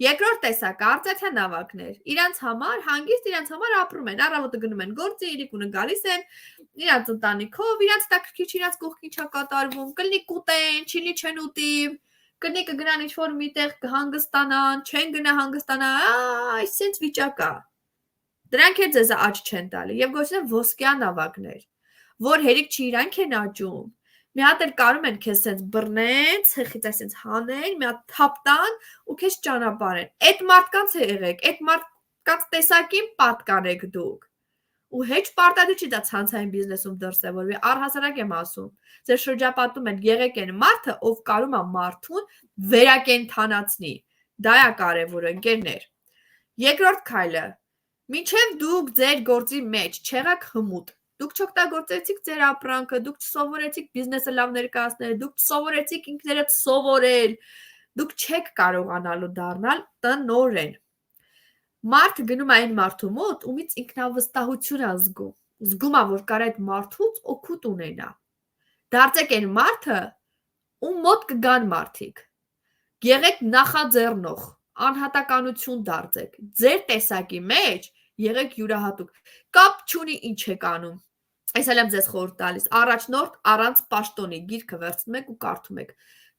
Երկրորդ տեսակը արծաթյան նավակներ, իրանց համար հանգիստ իրանց համար ապրում են, առավոտը գնում են գործի, իրիկունը գալիս են, իրանց ընտանիքով, իրանց տակրիչ իրանց կողքին չա կատարվում, կլինի կուտեն, չինի չեն ուտի, կլինի կգնան ինչ-որ միտեղ կհանգստանան, չեն գնա հանգստանա, այսինչ վիճակ է։ Դրանք էլ ձեզ աճ չեն տալի եւ գոչվում են ոսկյա նավակներ, որ հերիք չի իրանք են աճում։ Մի հատ էլ կարում են քեզ sense բռնեն, ցեխից այսպես հանեն, մի հատ թափ տան ու քեզ ճանապարհեն։ Այդ մարդկանց եղեք, այդ մարդկանց տեսակին պատկանեք դուք։ Ու հեչ պարտադիր չի դա ցանցային բիզնեսում դրսևորվի, առհասարակ եմ ասում։ Ձեր շրջապատում են եղեք այն մարդը, ով կարում է մարդուն վերակենդանացնի։ Դա է կարևորը, ընկերներ։ Երկրորդ քայլը։ Մինչև դուք ձեր գործի մեջ չեղաք հմուտ։ Դուք չօգտագործեցիք ձեր ապրանքը, դուք չսովորեցիք բիզնեսը լավ ներկայացնել, դուք չսովորեցիք ինքներդ սովորել, դուք չեք կարողանալու դառնալ տնօրեն։ Մարդը գնում է այն մարդու մոտ, ումից ինքնավստահություն է զգում։ Զգում է, որ կարող է այդ մարդուց օգուտ ունենա։ Դարձեք այն մարդը, ում մոտ կգան մարդիկ։ Եղեք նախաձեռնող, անհատականություն դարձեք։ Ձեր տեսակի մեջ եղեք յուրահատուկ։ Կապ չունի ինչ եք անում։ Այս էլ եմ ձեզ խորհուրդ տալիս։ Առաջնորդ առանց պաշտոնի գիրքը վերցնում եք ու կարդում եք։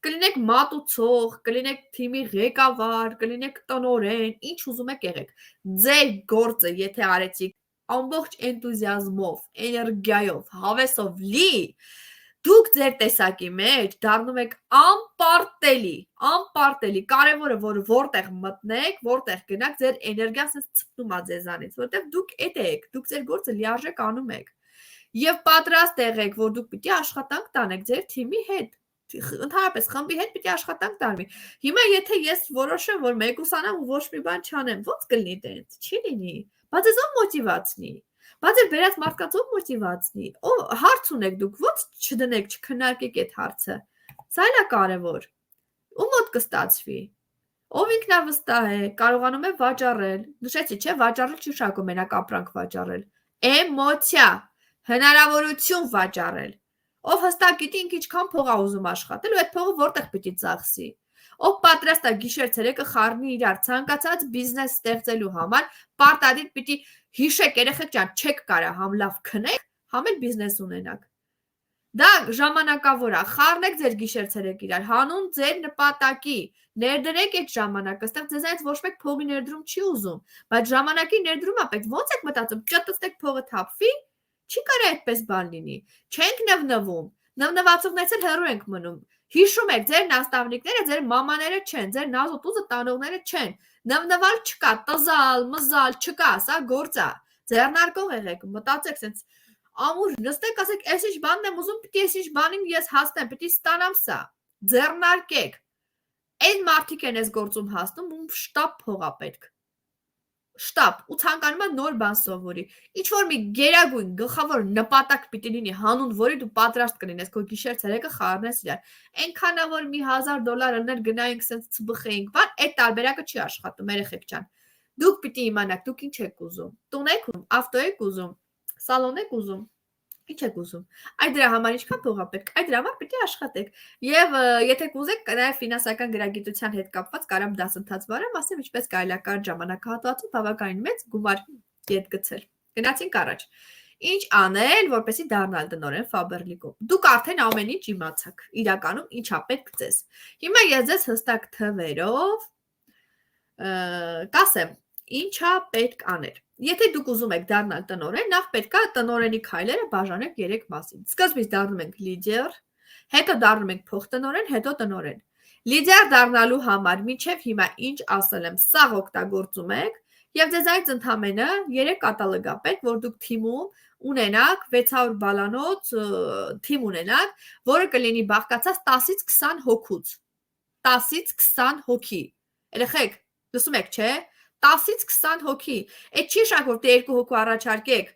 Կլինեք մատուցող, կլինեք թիմի ղեկավար, կլինեք տնօրեն, ինչ ուզում եք եղեք։ Ձեր գործը, եթե արեցիք ամբողջ էնտուզիազմով, էներգիայով, հավեսով լի, դուք ձեր տեսակի մեջ դառնում եք անպարտելի, կարևորը որ որտեղ մտնեք, որտեղ գնաք, ձեր էներգիան ասես ցպնում է ձեզանից, որտեղ դուք էդ եք, դուք ձեր գործը լիարժեք անում եք։ Եվ պատրաստ եղեք, որ դուք պիտի աշխատանք տանեք ձեր թիմի հետ, ընդհանրապես խմբի հետ պիտի աշխատանք տարվի։ Հիմա եթե ես որոշեմ, որ մեկուսանամ ու ոչ մի բան չանեմ, ո՞նց կլինի տենց, չի լինի, բայց ես ով մոտիվացնի, բայց ձեր բերած մարդկանց ով մոտիվացնի, ով հարց ունեք դուք, ո՞նց չդնեք, չքննարկեք այդ հարցը, սա էլ է կարևոր, ու մոտ կստացվի, ով ինքնավստահ է, կարողանում է վաճառել, նշեցի չէ, վաճառել չի շակում մենակ ապրանք վաճառել, էմոցիա, հնարավորություն վաճառել, ով հստակ գիտի ինքը ինչքան փող է ուզում աշխատել ու այդ փողը որտեղ պիտի ծախսի, ով պատրաստ է գիշեր ցերեկը խառնի իրար ցանկացած բիզնես ստեղծելու համար, պարտադիր պիտի հիշեք երեխեք ջան, չեք կարա համ լավ քնեք, համ էլ բիզնես ունենաք։ Դա ժամանակավոր է, խառնեք ձեր գիշեր ցերեկ իրար, հանուն ձեր նպատակի, ներդրեք այդ ժամանակը, այստեղ ձեզանից ոչ մեկ փողի ներդրում չի ուզում, բայց ժամանակի ներդրում է պետք, ո՞նց եք մտածում, ճտստեք փողը թափվի, չի կարա այդպես բան լինի, չենք նվնվում, նվնվացողներից էլ հեռու ենք մնում, հիշում եք, ձեր նաստավնիկները ձեր մամաները չեն, ձեր նազոտուզը տանողները չեն, նվնվալ չկա, տզալ, մզալ չկա, սա գործ է, ձեռնարկող եղեք, մտածեք սենց ամուր նստեք, ասեք, այս ինչ բանն եմ ուզում, պիտի այս ինչ բանին ես հասնեմ, պիտի ստանամ սա, ձեռնարկեք, այն մարդիկ են այս գործում հասնում, ում շտապ փող է պետք, շտապ, ու ցանկանում է նոր բան սովորի, ինչ որ մի գերագույն գլխավոր նպատակ պիտի լինի, հանուն որի դու պատրաստ կլինես քո գիշեր ցերեկը խառնես իրար, այնքանա որ մի $1000 գնայինք սենց ծբխեինք, բան, այդ տարբերակը չի աշխատում, երեխեք ջան, դուք պիտի իմանաք, դուք ինչ եք ուզում, տուն եք ուզում, ավտո եք ուզում, սալոն եք ուզում, ինչ եք ուզում, այդ դրա համար ինչքան փող է պետք, այդ դրա համար պիտի աշխատեք, եւ եթե կուզեք նաեւ ֆինանսական գրագիտության հետ կապված կարամ դասընթաց վարեմ, ասեմ ինչպես կարելի է կարճ ժամանակահատվածում բավականին մեծ գումար ետ գցել, գնացինք առաջ, ինչ անել, որպեսզի դառնալ տնօրեն Faberlic-ում, դուք արդեն ամեն ինչ իմացաք, իրականում ինչա պետք ձեզ, հիմա ես ձեզ հստակ թվերով կասեմ, ինչա պետք անել, եթե դուք ուզում եք դառնալ տնօրեն, նախ պետք է տնօրենի քայլերը բաժանեք 3 մասին, սկզբից դառնում ենք լիդեր, հետո դառնում ենք փոխտնօրեն, հետո տնօրեն, լիդեր դառնալու համար մինչև հիմա ինչ ասել եմ, սաղ օգտագործում եք, եւ ձեզանից ընդամենը 3 կատալոգ է պետք, որ դուք թիմում ունենաք 600 բալանոց թիմ ունենաք, որը կլինի բաղկացած 10-ից 20 հոգուց, 10-ից 20 հոգի, երեխեք, լսում եք, չէ, 10-ից 20 հոգի, այդ չի շարք, որ 2 հոգու առաջարկեք,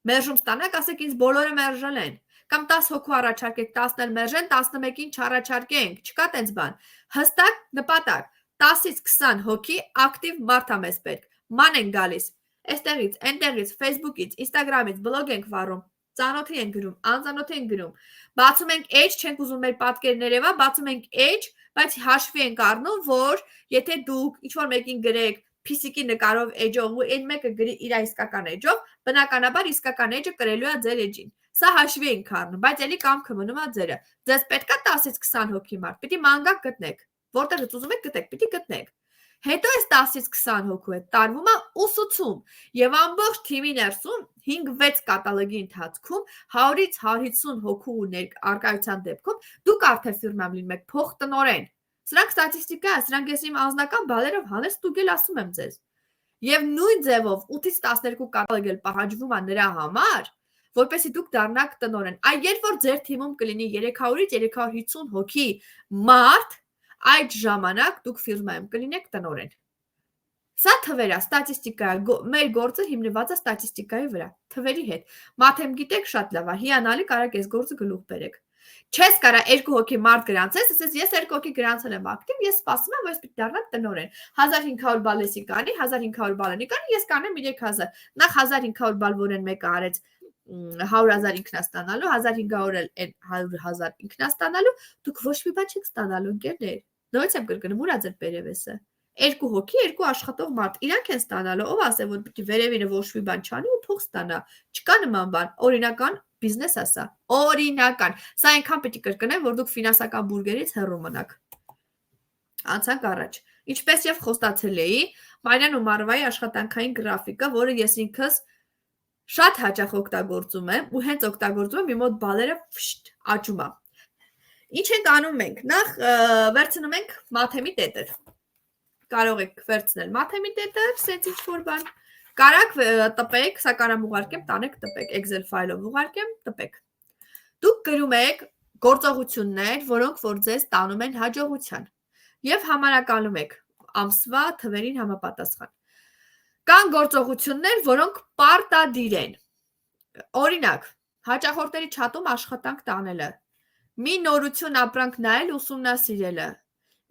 մերժում ստանաք, ասեք ինձ բոլորը մերժել են, կամ 10 հոգու առաջարկեք, 10-ն էլ մերժեն, 11-ին չառաջարկենք, չկա տենց բան, հստակ նպատակ, 10-ից 20 հոգի ակտիվ մարդ է մեզ պետք, ման են գալիս, այստեղից, այնտեղից, Facebook-ից, Instagram-ից, բլոգ ենք վարում, ծանոթի ենք գրում, անծանոթի ենք գրում, բացում ենք edge, չենք ուզում մեր պատկերներևա, բացում ենք edge, բայց հաշվի ենք առնում, որ եթե դուք ինչ-որ մեկին գրեք փիսիկի նկարով edge-ով ու այն մեկը գրի իր իսկական edge-ով, բնականաբար իսկական edge-ը կրելու է ձեր edge-ին, սա հաշվի ենք առնում, բայց էլի կամքը մնում է ձերը, ձեզ պետք է 10-ից 20 հոգի մարդ, պիտի մանգակ գտնեք, որտեղից ուզում եք գտեք, պիտի գտնեք, հետո այս 10-ից 20 հոգու հետ տարվում է ուսուցում եւ ամբողջ թիմի ներսում 5-6 կատալոգի ընթացքում 100-ից 150 հոգու արկայության դեպքում դուք արդեն ֆիրմայում լինում եք փոխտնօրեն, սրանք ստատիստիկա է, սրանք ես իմ անձնական բալերով հանես ստուգել ասում եմ ձեզ եւ նույն ձևով 8-ից 12 կատալոգ էլ պահանջվում է նրա համար, որպեսզի դուք դառնաք տնօրեն, այ երբ որ ձեր թիմում կլինի 300-ից 350 հոգի մարդ, այդ ժամանակ դուք ֆիրմայում կլինեք տնօրեն, սա թվեր է, ստատիստիկա է, մեր գործը հիմնված է ստատիստիկայի վրա, թվերի հետ, մաթեմ գիտեք շատ լավ է, հիանալի կարաք այս գործը գլուխ բերեք, չես կարա 2 հոգի մարդ գրանցես, ասես ես 2 հոգի գրանցել եմ ակտիվ, ես սպասում եմ, որ ես պիտի դառնամ տնօրեն, 1500 բալեսի կանի, 1500 բալանի կանի, ես կանեմ 3000, նախ 1500 բալ որեն մեկը արեց 100,000 ինքնաստանալու, 1500 էլ 100,000 ինքնաստանալու, դուք ոչ մի բան չեք ստանալու ընկերներ, նորից եմ կրկնում, ուր է ձեր պերևեսը, 2 հոգի, 2 աշխատող մարդ, իրանք են ստանալու, ով ասե, որ պիտի վերևինը ոչ մի բան չանի ու փող ստանա, չկա նման բան, օրինական բիզնես է սա, օրինական, սա այնքան պիտի կրկնեմ, որ դուք ֆինանսական բուրգերից հեռու մնաք, անցանք առաջ, ինչպես եւ խոստացել էի, Մարիան ու Մարվայի աշխատանքային գրաֆիկը, որը ես ինքս շատ հաճախ օգտագործում եմ ու հենց օգտագործում եմ իմ մոտ բալերը աճում է։ Ինչ ենք անում մենք։ Նախ վերցնում ենք մաթեմի տետր։ Կարող եք վերցնել մաթեմի տետր, սենց ինչ-որ բան։ Կարակ տպեք, սա կարամ ուղարկեմ, տանեք տպեք, Excel ֆայլով ուղարկեմ, տպեք։ Դուք գրում եք գործողություններ, որոնք որ ձեզ տանում են հաջողության եւ համարակալում եք ամսվա թվերին համապատասխան։ Կան գործողություններ, որոնք պարտադիր են։ Օրինակ, հաճախորդների չաթում աշխատանք տանելը, մի նորություն ապրանք նայել ուսումնասիրելը,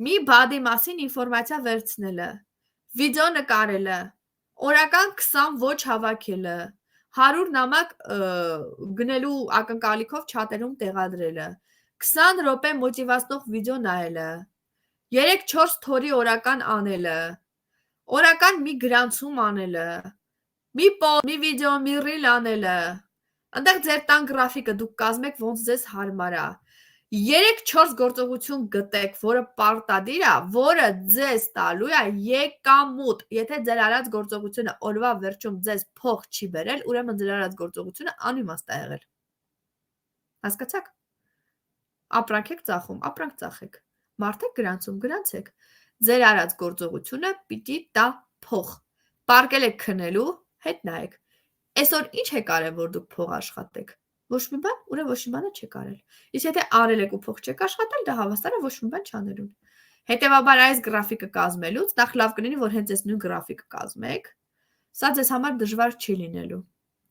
մի բադի մասին ինֆորմացիա վերցնելը, վիդեո նկարելը, օրական 20 ոչ հավաքելը, 100 նամակ գնելու ակնկալիքով չաթերում տեղադրելը, 20 րոպե մոտիվացնող վիդեո նայելը, 3-4 թորի օրական անելը, օրական մի գրանցում անելը, մի վիդեո, մի ռիլ անելը, այնտեղ ձեր տան գրաֆիկը դուք կազմեք ոնց ձեզ հարմար է։ 3-4 գործողություն գտեք, որը պարտադիր է, որը ձեզ տալու է եկամուտ։ Եթե ձեր արած գործողությունը օրվա վերջում ձեզ փող չի բերել, ուրեմն ձեր արած գործողությունը անիմաստ է եղել։ Հասկացաք։ Ապրանք եք ծախում, ապրանք ծախեք։ Մարդ եք գրանցում, գրանցեք։ Ձեր արած գործողությունը պիտի տա փող։ Պարկել եք քնելու, հետ նայեք։ Այսօր ինչ է կարևոր որ դուք փող աշխատեք։ Ոչ մի բան, ուրեմն ոչ մի բանը չեք արել։ Իսկ եթե արել եք ու փող չեք աշխատել, դա հավաստար է ոչ մի բան չանելուն։ Հետևաբար այս գրաֆիկը կազմելուց նախ լավ կլինի, որ հենց այս նույն գրաֆիկը կազմեք։ Սա ձեզ համար դժվար չի լինելու,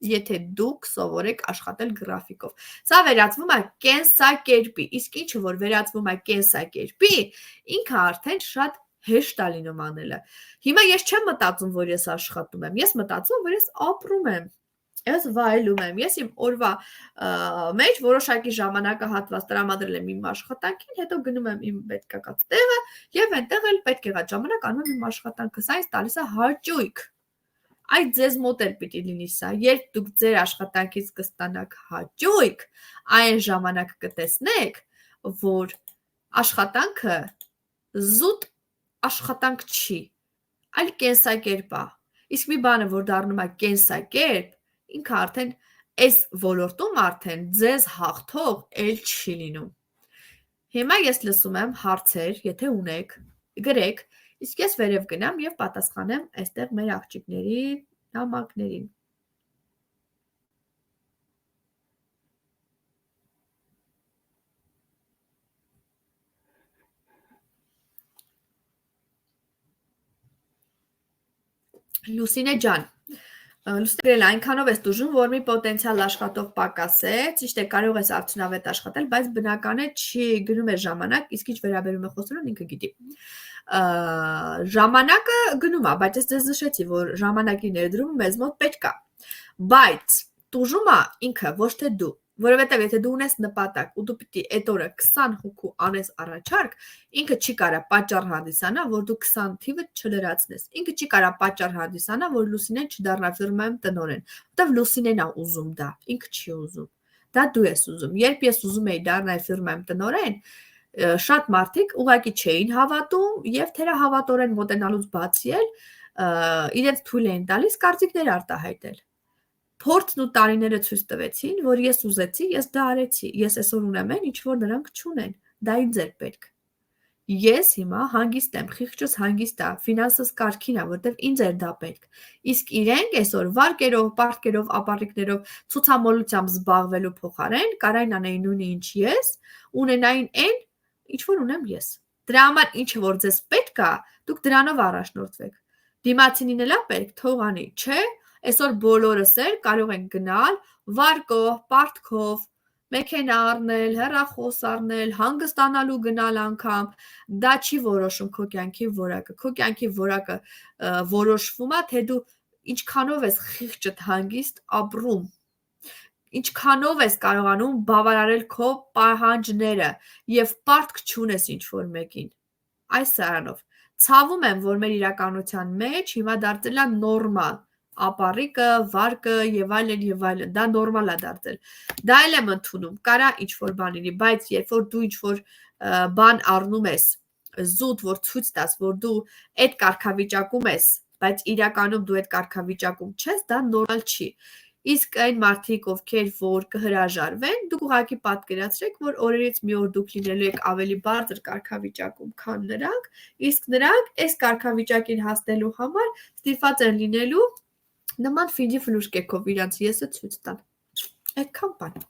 եթե դուք սովորեք աշխատել գրաֆիկով։ Սա վերածվում է կենսակերպի, իսկ ինչը որ վերածվում է կենսակերպի, ինքը արդեն շատ հեշտ է լինում անելը։ Հիմա ես չեմ մտածում, որ ես աշխատում եմ, ես մտածում եմ, որ ես ապրում եմ։ Ես վայելում եմ, ես իմ օրվա մեջ որոշակի ժամանակահատված տրամադրել եմ իմ աշխատանքին, հետո գնում եմ իմ պետքակած տեղը եւ այնտեղ էլ պետք եղած ժամանակ անում եմ իմ աշխատանքը, սա ինձ տալիս է հաճույք։ Այդ ձեզ մոտ էլ պիտի լինի սա, երբ դուք ձեր աշխատանքից կստանաք հաճույք, այն ժամանակ կտեսնեք, որ աշխատանքը զուտ աշխատանք չի, այլ կենսակերպ է։ Իսկ մի բանը, որ դառնում է կենսակերպ, ինքը արդեն այս ոլորտում արդեն ձեզ հաղթող էլ չի լինում։ Հիմա ես լսում եմ հարցեր, եթե ունեք, գրեք, իսկ ես վերև գնամ եւ պատասխանեմ այստեղ մեր աղջիկների նամակներին։ Լուսինե ջան, լուսինե այնքանով ես դժում, որ մի պոտենցիալ աշխատող պակաս է, ճիշտ է, կարող ես արդյունավետ աշխատել, բայց բնական է չի գնում է ժամանակ, իսկ ինչ վերաբերում է խոսելուն ինքը գիտի։ Ժամանակը գնում է, բայց ես ձեզ նշեցի, որ ժամանակի ներդրումը մեզ մոտ պետք է։ Բայց տուժումը ինքը ոչ թե դու, որովհետև եթե դու ունես նպատակ ու դու պիտի այդ օրը 20 հոգու անես առաջարկ, ինքը չի կարա պատճառ հանդիսանա, որ դու 20 թիվը չլրացնես։ Ինքը չի կարա պատճառ հանդիսանա, որ Լուսինեն չդառնա ֆիրմայում տնօրեն, որտեվ Լուսինեն է ուզում դա, ինքը չի ուզում։ Դա դու ես ուզում։ Երբ ես ուզում էի դառնալ ֆիրմայում տնօրեն, շատ մարդիկ ուղղակի չէին հավատում եւ թերահավատորեն մոտենալուց բացի էլ իրենց թույլ էին տալիս կարծիքներ արտահայտել։ Փորձն ու տարիները ցույց տվեցին, որ ես ուզեցի, ես դա արեցի, ես այսօր ունեմ այն, ինչ որ նրանք չունեն, դա ինձ էր պետք։ Ես հիմա հանգիստ եմ, խիղճս հանգիստ է, ֆինանսս կարգին է, որտեվ ինձ էր դա պետք։ Իսկ իրենք այսօր վարկերով, պարտքերով, ապառիկներով, ցուցամոլությամբ զբաղվելու փոխարեն կարային անեին նույնը ինչ ես, ունենային այն, ինչ որ ունեմ ես։ Դրա համար ինչը որ ձեզ պետք է, դուք դրանով առաջնորդվեք։ Դիմացինին էլա պետք, թող անի, չէ՞։ Այսօր բոլորս էլ կարող են գնալ վարկով, պարտքով, մեքենա առնել, հեռախոս առնել, հանգստանալու գնալ անգամ, դա չի որոշում քո կյանքի որակը։ Քո կյանքի որակը որոշվում է, թե դու ինչքանով ես խիղճդ հանգիստ ապրում, ինչքանով ես կարողանում բավարարել քո պահանջները եւ պարտք չունես ինչ որ մեկին։ Այս սրանով ցավում եմ, որ մեր իրականության մեջ հիմա դարձել է նորմալ ապառիկը, վարկը եւ այլն, դա նորմալ է դարձել։ Դա էլ եմ ընդունում, կարա ինչ որ բան լինի, բայց երբ որ դու ինչ որ բան առնում ես, զուտ որ ցույց տաս, որ դու այդ կարգավիճակում ես, բայց իրականում դու այդ կարգավիճակում չես, դա նորմալ չի։ Իսկ այն մարդիկ, ովքեր որ կհրաժարվեն, դուք ուղղակի պատկերացրեք, որ օրերից մի օր դուք լինելու եք ավելի բարձր կարգավիճակում, քան նրանք, իսկ նրանք այս կարգավիճակին հասնելու համար ստիպված են լինելու նման ֆիդի ֆլուշկեքով իրանց եսը ցույց տան։ Այդքան բան։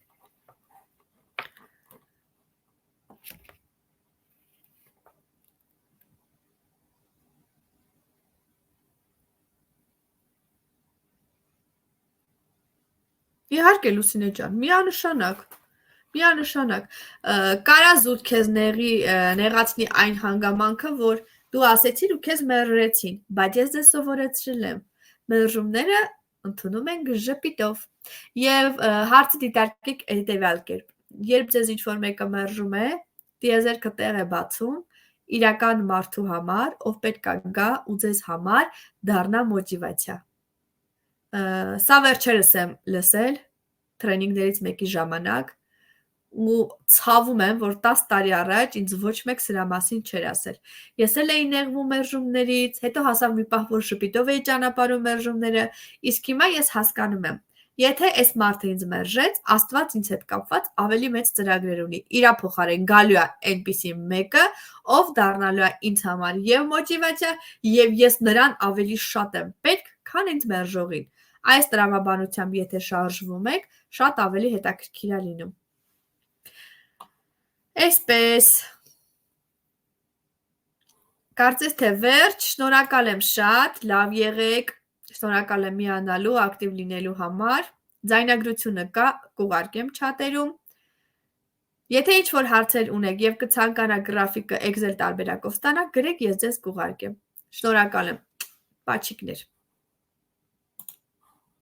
Իհարկե Լուսինե ջան, միանշանակ, կարա զուտ քեզ նեղացնի այն հանգամանքը, որ դու ասեցիր ու քեզ մերժեցին, բայց ես ձեզ սովորեցրել եմ, մերժումները ընդունում են ժպիտով եւ հարցը դիտարկեք հետեւյալ կերպ. երբ ձեզ ինչ-որ մեկը մերժում է, տիեզերքը տեղ է բացում իրական մարդու համար, ով պետք է գա ու ձեզ համար դառնա մոտիվացիա։ Սա վերջերս եմ լսել տրեյնինգներից մեկի ժամանակ ու ցավում եմ, որ 10 տարի առաջ ինձ ոչ մեկ սրա մասին չէր ասել։ Ես էլ էի նեղվում մերժումներից, հետո հասավ մի պահ, որ շպիտով էի ճանապարհում մերժումները, իսկ հիմա ես հասկանում եմ, եթե այս մարդը ինձ մերժեց, Աստված ինձ հետ կապված ավելի մեծ ծրագրեր ունի։ Իրա փոխարեն գալու է այնպիսի մեկը, ով դառնալու է ինձ համար եւ մոտիվացիա, եւ ես նրան ավելի շատ եմ պետք, քան ինձ մերժողին։ Այս տրամաբանությամբ եթե շարժվում եք, շատ ավելի հետաքրքիր է լինում։ Այսպես։ Կարծես թե վերջ, շնորհակալ եմ շատ, լավ եղեք, շնորհակալ եմ միանալու, ակտիվ լինելու համար։ Ձայնագրությունը կա, կուղարկեմ չաթերում։ Եթե ինչ-որ հարցեր ունեք եւ կցանկանաք գրաֆիկը Excel տարբերակով ստանալ, գրեք, ես ձեզ կուղարկեմ։ Շնորհակալ եմ։ Պաչիկներ։